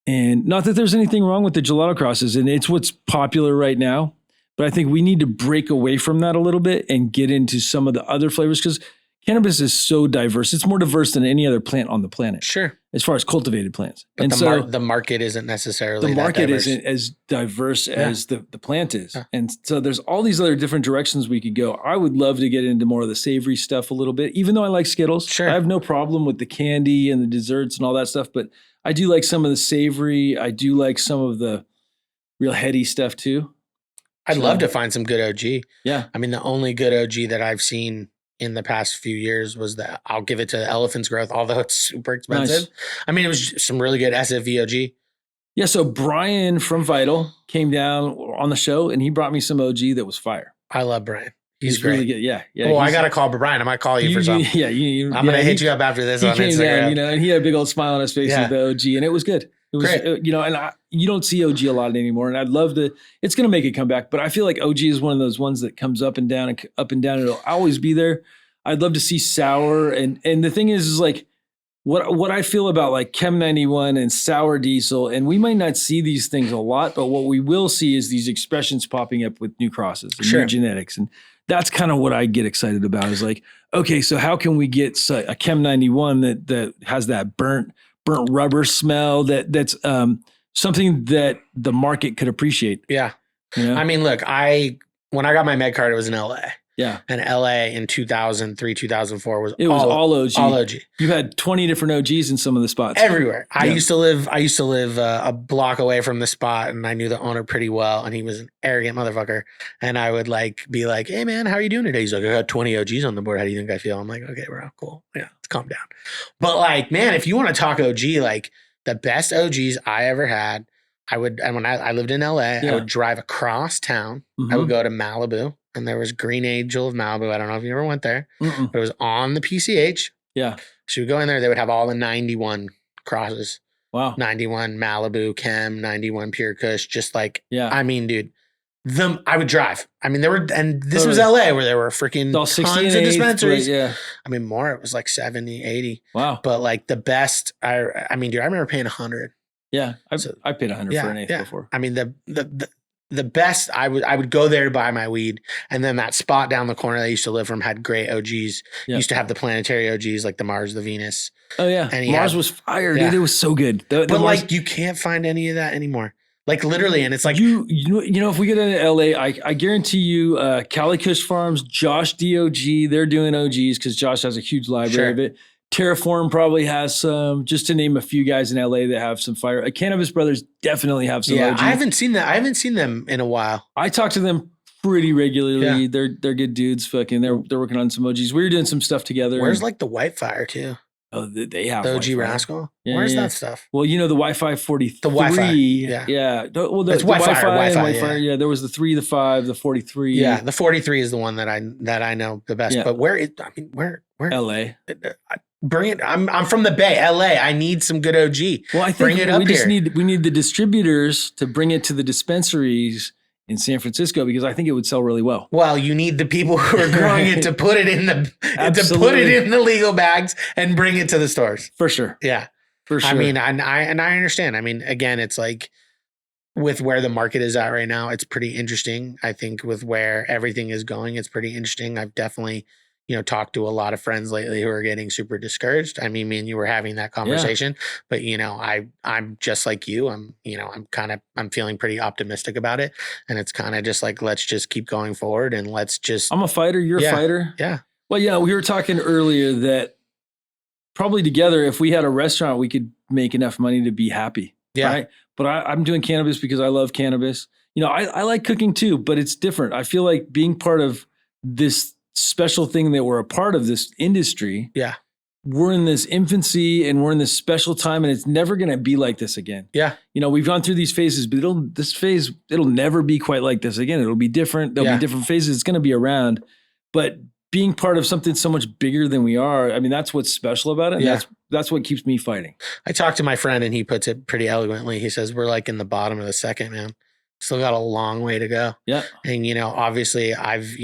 And not that there's anything wrong with the gelato crosses, and it's what's popular right now. But I think we need to break away from that a little bit and get into some of the other flavors because cannabis is so diverse. It's more diverse than any other plant on the planet. Sure. As far as cultivated plants. But and the market isn't necessarily the market that diverse. isn't as diverse as the plant is. Yeah. And so there's all these other different directions we could go. I would love to get into more of the savory stuff a little bit, even though I like Skittles. Sure. I have no problem with the candy and the desserts and all that stuff, but I do like some of the savory. I do like some of the real heady stuff too. I'd love to find some good OG. Yeah. I mean, the only good OG that I've seen in the past few years was that I'll give it to Elephant's Growth, although it's super expensive. Nice. I mean, it was some really good SFV OG. Yeah. So Brian from Vital came down on the show and he brought me some OG that was fire. I love Brian. He's great. Really good. Yeah. Yeah. Well, I got to call Brian. I might call you for something. Yeah. I'm going to hit you up after this on Instagram. Down, and he had a big old smile on his face with the OG and it was good. It was, great. And you don't see OG a lot anymore. And I'd love to, it's going to make a comeback, but I feel like OG is one of those ones that comes up and down and up and down. It'll always be there. I'd love to see sour. And the thing is like what I feel about like Chem 91 and sour diesel, and we might not see these things a lot, but what we will see is these expressions popping up with new crosses and new genetics. And that's kind of what I get excited about is like, okay, so how can we get a Chem 91 that has that burnt rubber smell that's something that the market could appreciate. Yeah. I mean, look, when I got my med card, it was in LA. Yeah. And LA in 2003, 2004 was all OG. All OG. You had 20 different OGs in some of the spots. Everywhere. I used to live a block away from the spot and I knew the owner pretty well and he was an arrogant motherfucker. And I would be like, hey man, how are you doing today? He's like, I got 20 OGs on the board. How do you think I feel? I'm like, okay, bro, cool. Yeah, let's calm down. But like, man, if you want to talk OG, like the best OGs I ever had, when I lived in LA, I would drive across town. I would go to Malibu. And there was Green Angel of Malibu. I don't know if you ever went there, but it was on the PCH. Yeah. So you would go in there, they would have all the 91 crosses. Wow. 91 Malibu Chem, 91 Pure Kush, just like, I mean, dude, I would drive. I mean, this was LA where there were freaking tons of dispensaries. Yeah. I mean, more, it was like 70, 80. Wow. But like the best, I mean, dude, I remember paying 100. Yeah. I paid 100 for an eighth before. I mean, the best, I would go there to buy my weed. And then that spot down the corner that I used to live from had great OGs. Yeah. Used to have the planetary OGs like the Mars, the Venus. Oh yeah. And Mars was fire, Yeah. dude. It was so good. But Mars, like you can't find any of that anymore. Like literally. And it's like, you know, if we get into LA, I guarantee you, Cali Kush Farms, Josh DOG, they're doing OGs because Josh has a huge library Sure. of it. Terraform probably has some, just to name a few guys in LA that have some fire. Cannabis Brothers definitely have some yeah, OGs. I haven't seen that. I haven't seen them in a while. I talk to them pretty regularly. Yeah. They're good dudes. Fucking, they're working on some OGs. We were doing some stuff together. Where's like the White Fire too? Oh, they have The OG Wi-Fi. Rascal. Yeah, Where's yeah. that stuff? Well, you know the Wi-Fi 43. The Wi-Fi, Yeah. Well, the It's Wi-Fi, and Wi-Fi, Wi-Fi. Yeah, there was the 3, the 5, the 43. Yeah, the 43 is the one that I know the best. Yeah. But where LA. bring it? I'm from the Bay, LA. I need some good OG. Well, I think Bring it up we just here. we need the distributors to bring it to the dispensaries in San Francisco because I think it would sell really well. Well, you need the people who are growing it to put it in the Absolutely. legal bags and bring it to the stores. For sure. Yeah. For sure. I mean, I understand. I mean, again, it's like with where the market is at right now, it's pretty interesting. I think with where everything is going, it's pretty interesting. I've definitely, talked to a lot of friends lately who are getting super discouraged. I mean, me and you were having that conversation, but I'm just like you. I'm feeling pretty optimistic about it. And it's kind of just like, let's just keep going forward and let's just. I'm a fighter. You're a fighter. Yeah. Well, yeah, we were talking earlier that probably together, if we had a restaurant, we could make enough money to be happy. Yeah. Right? But I'm doing cannabis because I love cannabis. I like cooking too, but it's different. I feel like being part of this special thing that we're a part of this industry. Yeah. We're in this infancy and we're in this special time and it's never going to be like this again. Yeah. We've gone through these phases, but it'll never be quite like this again. It'll be different. There'll be different phases. It's going to be around, but being part of something so much bigger than we are, I mean, that's what's special about it. And that's what keeps me fighting. I talked to my friend and he puts it pretty eloquently. He says, we're like in the bottom of the second, man. Still got a long way to go. Yeah. And, obviously I've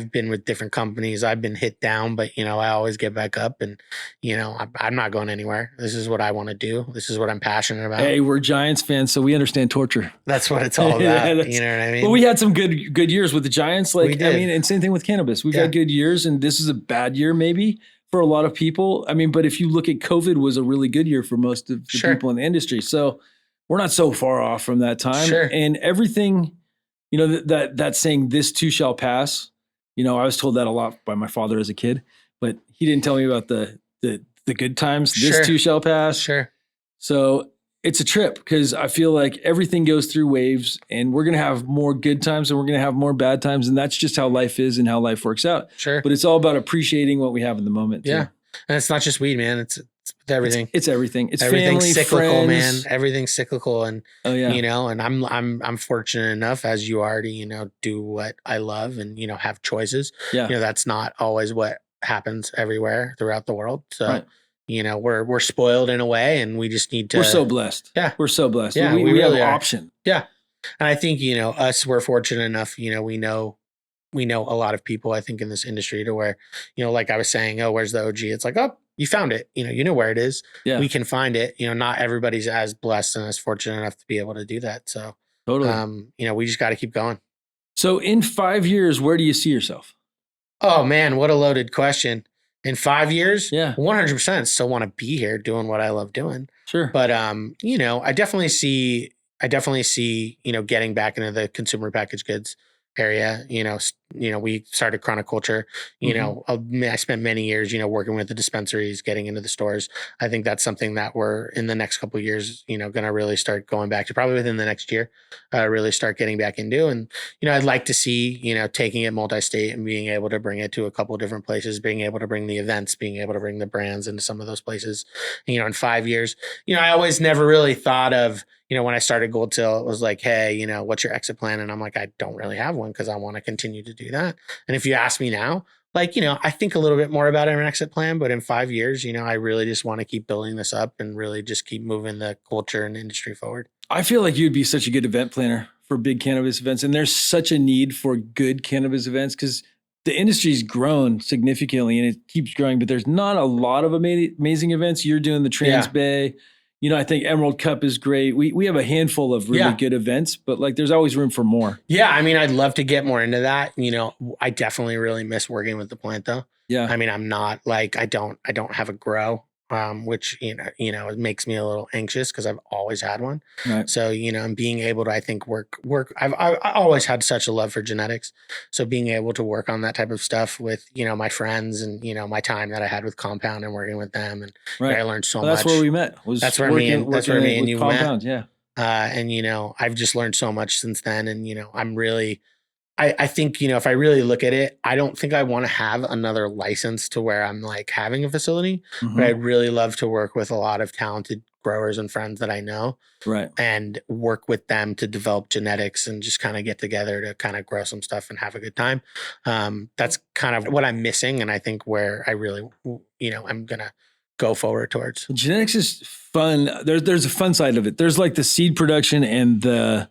been with different companies. I've been hit down, but, I always get back up and, I'm not going anywhere. This is what I want to do. This is what I'm passionate about. Hey, we're Giants fans, so we understand torture. That's what it's all about. You know what I mean? But we had some good years with the Giants. We did. I mean, and same thing with cannabis. We've had good years and this is a bad year maybe for a lot of people. I mean, but if you look at COVID was a really good year for most of the people in the industry. So we're not so far off from that time. Sure. And everything, that saying, this too shall pass. I was told that a lot by my father as a kid, but he didn't tell me about the good times. This too shall pass. Sure. So it's a trip because I feel like everything goes through waves and we're going to have more good times and we're going to have more bad times. And that's just how life is and how life works out. Sure. But it's all about appreciating what we have in the moment. Yeah. Too. And it's not just weed, man. It's everything. It's everything. It's everything's family, cyclical, friends. man. Everything's cyclical. And, and I'm fortunate enough as you already, do what I love and, have choices. Yeah. That's not always what happens everywhere throughout the world. So, we're spoiled in a way and we just need to. We're so blessed. Yeah. We're so blessed. Yeah, we really have are. option. Yeah. And I think, we're fortunate enough, we know a lot of people, I think, in this industry to where, like I was saying, oh, where's the OG? It's like, oh, you found it. You know where it is. Yeah. We can find it. Not everybody's as blessed and as fortunate enough to be able to do that. So, totally. We just got to keep going. So in 5 years, where do you see yourself? Oh, man, what a loaded question. In 5 years, 100% still want to be here doing what I love doing. Sure. But, I definitely see, getting back into the consumer packaged goods area. We started Chronic Culture. I spent many years, working with the dispensaries, getting into the stores. I think that's something that we're in the next couple of years, going to really start going back to, probably within the next year, really start getting back into. And, I'd like to see, taking it multi-state and being able to bring it to a couple of different places, being able to bring the events, being able to bring the brands into some of those places, in 5 years. I always never really thought of, when I started Gold Till, it was like, hey, what's your exit plan? And I'm like, I don't really have one because I want to continue to do that. And if you ask me now, like, I think a little bit more about an exit plan, but in 5 years, I really just want to keep building this up and really just keep moving the culture and industry forward. I feel like you'd be such a good event planner for big cannabis events. And there's such a need for good cannabis events because the industry's grown significantly and it keeps growing, but there's not a lot of amazing events. You're doing the Trans Bay. I think Emerald Cup is great. We have a handful of really good events, but like there's always room for more. Yeah, I mean, I'd love to get more into that. I definitely really miss working with the plant though. Yeah. I mean, I'm not like I don't have a grow, which it makes me a little anxious because I've always had one. Right. So and being able to, I think, work. I always had such a love for genetics. So being able to work on that type of stuff with my friends and my time that I had with Compound and working with them, and I learned so much. That's where we met. That's where me and you Compound, met. yeah. And I've just learned so much since then. And I'm really, I think if I really look at it, I don't think I want to have another license to where I'm like having a facility, but I'd really love to work with a lot of talented growers and friends that I know, right, and work with them to develop genetics and just kind of get together to kind of grow some stuff and have a good time. That's kind of what I'm missing, and I think where I really, I'm gonna go forward towards. Genetics is fun. There's a fun side of it. There's like the seed production and the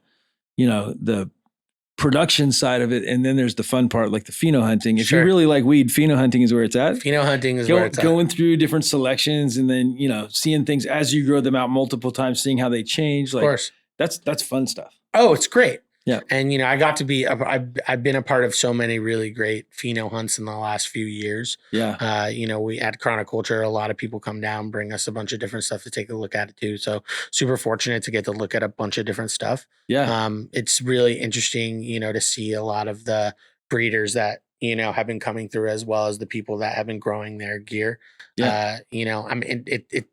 production side of it, and then there's the fun part, like the pheno hunting. If you really like weed, pheno hunting is where it's at. Pheno hunting is where it's at. Going through different selections and then seeing things as you grow them out multiple times, seeing how they change. Like, of course, that's fun stuff. Oh, it's great. Yeah. And, I got to be, I've been a part of so many really great pheno hunts in the last few years. Yeah. We at Chronic Culture, a lot of people come down, bring us a bunch of different stuff to take a look at it too. So super fortunate to get to look at a bunch of different stuff. Yeah. It's really interesting, to see a lot of the breeders that, have been coming through, as well as the people that have been growing their gear. Yeah. I mean,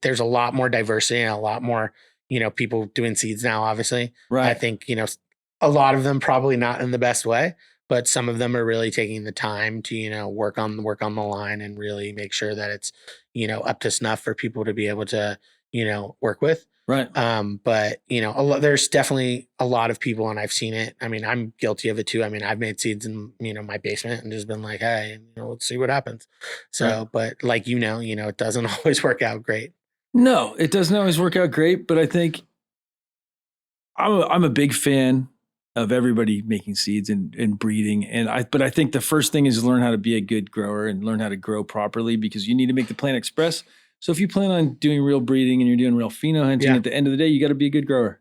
there's a lot more diversity and a lot more, people doing seeds now, obviously. Right. I think, a lot of them probably not in the best way, but some of them are really taking the time to, work on the line and really make sure that it's, up to snuff for people to be able to, work with. Right. But there's definitely a lot of people, and I've seen it. I mean, I'm guilty of it too. I mean, I've made seeds in, my basement and just been like, hey, let's see what happens. So, right. But like, it doesn't always work out great. No, it doesn't always work out great, but I think I'm a big fan of everybody making seeds and breeding. But I think the first thing is learn how to be a good grower and learn how to grow properly, because you need to make the plant express. So if you plan on doing real breeding and you're doing real pheno hunting, at the end of the day, you got to be a good grower.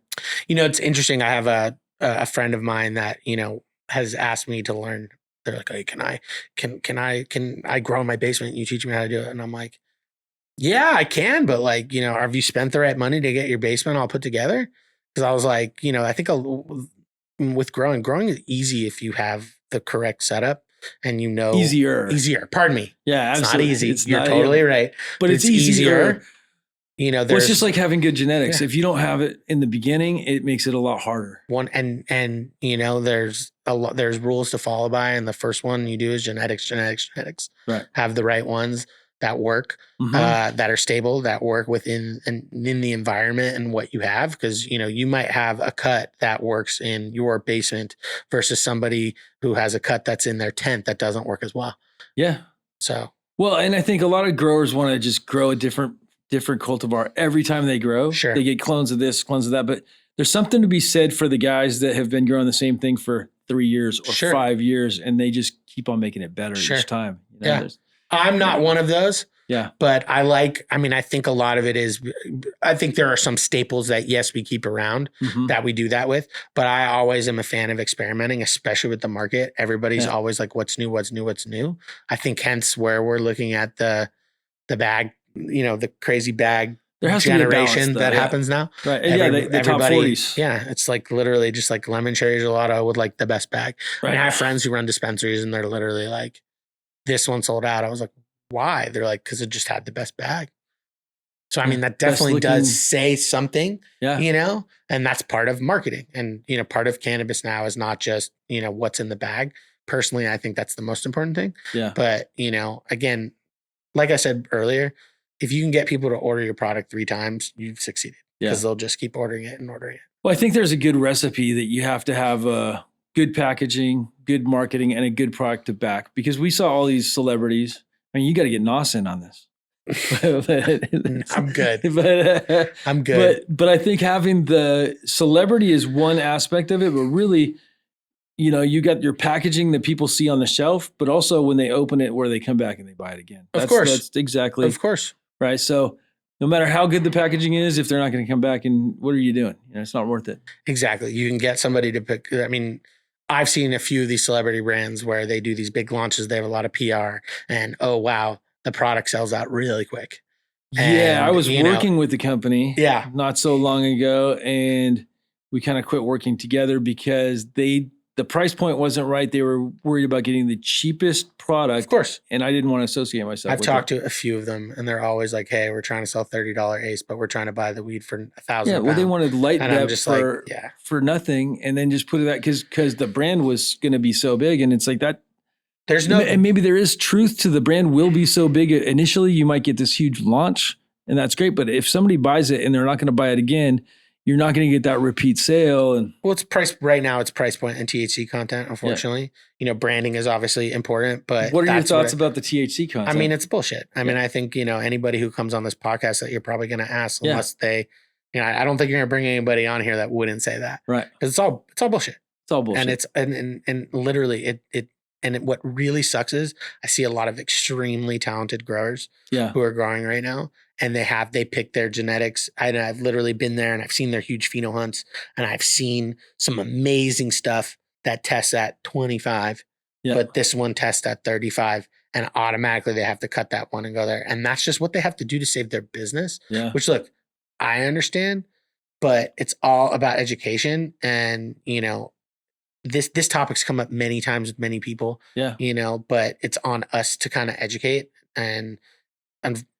It's interesting. I have a friend of mine that, has asked me to learn. They're like, hey, can I grow in my basement? You teach me how to do it. And I'm like, yeah, I can. But like, have you spent the right money to get your basement all put together? Because I was like, I think with growing is easy if you have the correct setup and easier. Pardon me. Yeah, absolutely. It's not easy. You're totally right. But it's easier. It's just like having good genetics. Yeah. If you don't have it in the beginning, it makes it a lot harder. There's rules to follow by, and the first one you do is genetics. Right. Have the right ones that work, that are stable, that work within the environment and what you have. Because, you might have a cut that works in your basement versus somebody who has a cut that's in their tent that doesn't work as well. Yeah. So, well, and I think a lot of growers want to just grow a different cultivar every time they grow. Sure. They get clones of this, clones of that. But there's something to be said for the guys that have been growing the same thing for 3 years or 5 years, and they just keep on making it better each time. I'm not one of those. Yeah. But I think a lot of it is, I think there are some staples that, yes, we keep around that we do that with. But I always am a fan of experimenting, especially with the market. Everybody's always like, what's new? I think hence where we're looking at the bag, the crazy bag generation that happens now. Right. The top 40s. Yeah. It's like literally just like lemon cherry gelato with like the best bag. Right. I have friends who run dispensaries and they're literally like, this one sold out. I was like, why? They're like, because it just had the best bag. So, I mean, that definitely does say something, and that's part of marketing. And, part of cannabis now is not just, what's in the bag. Personally, I think that's the most important thing. Yeah. But, again, like I said earlier, if you can get people to order your product 3 times, you've succeeded, because they'll just keep ordering it and ordering it. Well, I think there's a good recipe that you have to have good packaging, good marketing, and a good product to back, because we saw all these celebrities. I mean, you got to get Nos in on this. I'm good. I'm good. But I think having the celebrity is one aspect of it, but really, you got your packaging that people see on the shelf, but also when they open it, where they come back and they buy it again. Of course. That's exactly. Of course. Right. So no matter how good the packaging is, if they're not going to come back, and what are you doing? It's not worth it. Exactly. You can get somebody to pick. I mean, I've seen a few of these celebrity brands where they do these big launches. They have a lot of PR, and oh wow, the product sells out really quick. Yeah, I was working with the company not so long ago, and we kind of quit working together because the price point wasn't right. They were worried about getting the cheapest product. Of course. And I didn't want to associate myself with it. I've talked to a few of them, and they're always like, hey, we're trying to sell $30 ace, but we're trying to buy the weed for $1,000. Yeah, well, they wanted light dep for, like, for nothing, and then just put it out because the brand was going to be so big. And it's like that. There's no, and maybe there is truth to the brand will be so big. Initially, you might get this huge launch, and that's great. But if somebody buys it and they're not going to buy it again, you're not going to get that repeat sale. And well, it's priced right now. It's price point and THC content. Unfortunately, branding is obviously important. But what are your thoughts about the THC content? I mean, it's bullshit. I mean, I think anybody who comes on this podcast that you're probably going to ask, unless they, I don't think you're going to bring anybody on here that wouldn't say that, right? Because it's all bullshit. It's all bullshit, and it's and literally what really sucks is I see a lot of extremely talented growers who are growing right now, and they pick their genetics. I've literally been there and I've seen their huge pheno hunts, and I've seen some amazing stuff that tests at 25, but this one tests at 35, and automatically they have to cut that one and go there. And that's just what they have to do to save their business, which look, I understand, but it's all about education. And, this topic's come up many times with many people, but it's on us to kind of educate. And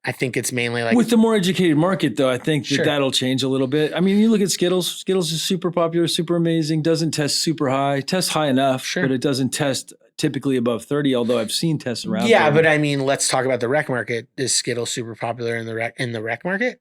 I think it's mainly like with the more educated market, though, I think that'll change a little bit. I mean, you look at Skittles. Skittles is super popular, super amazing, doesn't test super high, tests high enough, but it doesn't test typically above 30, although I've seen tests around 30. But I mean, let's talk about the rec market. Is Skittles super popular in the rec market?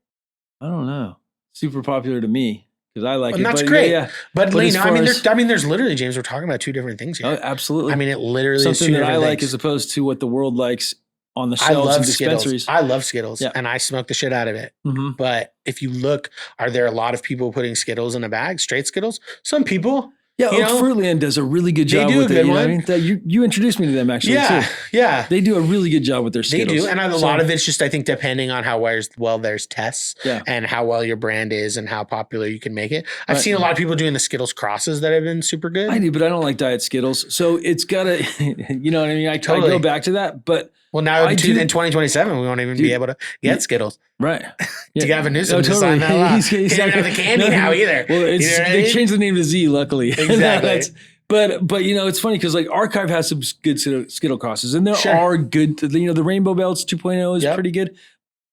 I don't know. Super popular to me. Because I like it. And that's great. But there's literally, James, we're talking about two different things here. Oh, absolutely. I mean, it literally something is two that I different like things. as opposed to what the world likes on the shelves and dispensaries. I love Skittles, and I smoke the shit out of it. Mm-hmm. But if you look, are there a lot of people putting Skittles in a bag, straight Skittles? Some people. Yeah, Oak Fruitland does a really good job with it. I mean, you introduced me to them actually too. Yeah. They do a really good job with their Skittles. They do, and a lot of it's just, I think, depending on how well there's tests and how well your brand is and how popular you can make it. I've seen a lot of people doing the Skittles crosses that have been super good. I do, but I don't like diet Skittles. So it's got to, you know what I mean? I go back to that, but... Well, now in 2027, we won't even be able to get Skittles. Right. Do you have a new one to sign that law? Can't even have the candy now either. Well, they changed the name to Z, luckily. Exactly. But it's funny because like Archive has some good Skittle crosses, and there are good. The Rainbow Belts 2.0 is pretty good,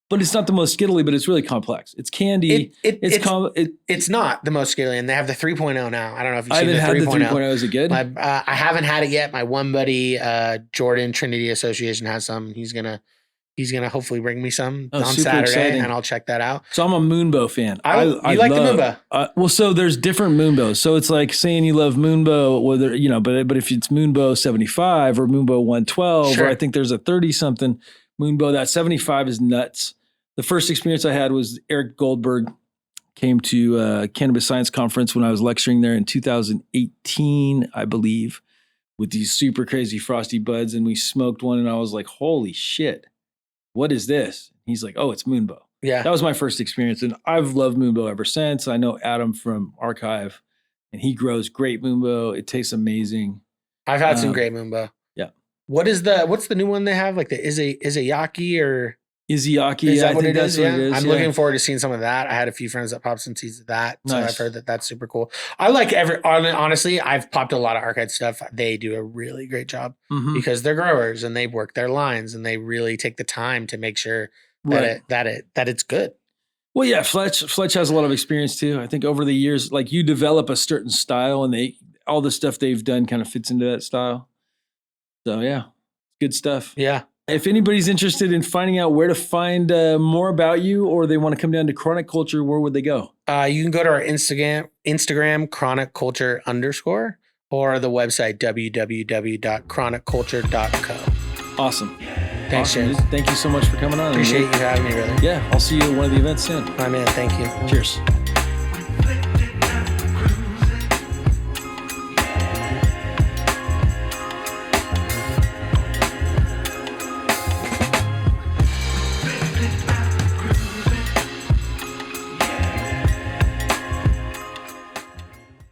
but it's not the most Skittly. But it's really complex. It's candy. It's not the most Skittly, and they have the 3.0 now. I don't know if you've seen the 3.0. I haven't had the 3.0. Is it good? I haven't had it yet. My one buddy, Jordan Trinity Association, has some. He's gonna hopefully bring me some on Saturday, exciting. And I'll check that out. So I'm a Moonbow fan. I like the Moonbow. Well, so there's different Moonbows. So it's like saying you love Moonbow, whether but if it's Moonbow 75 or Moonbow 112, or I think there's a 30 something Moonbow. That 75 is nuts. The first experience I had was Eric Goldberg came to a Cannabis Science Conference when I was lecturing there in 2018, I believe, with these super crazy frosty buds, and we smoked one, and I was like, holy shit. What is this? He's like, oh, it's Moonbow. Yeah. That was my first experience. And I've loved Moonbow ever since. I know Adam from Archive, and he grows great Moonbow. It tastes amazing. I've had some great Moonbow. Yeah. What's the new one they have? Like the Izayaki or Izayaki. Is that what I think it that's is? what it is. I'm looking forward to seeing some of that. I had a few friends that popped some seeds of that. So Nice. I've heard that that's super cool. I like honestly, I've popped a lot of Archive stuff. They do a really great job because they're growers and they work their lines and they really take the time to make sure that it's good. Well, yeah, Fletch has a lot of experience too. I think over the years, like you develop a certain style and all the stuff they've done kind of fits into that style. So yeah, good stuff. Yeah. If anybody's interested in finding out where to find more about you, or they want to come down to Chronic Culture, where would they go? You can go to our Instagram chronic_culture_, or the website www.chronicculture.co. Awesome. Thanks, James. Thank you so much for coming on. Appreciate you having me, brother. Yeah, I'll see you at one of the events soon. My man, thank you. Cheers.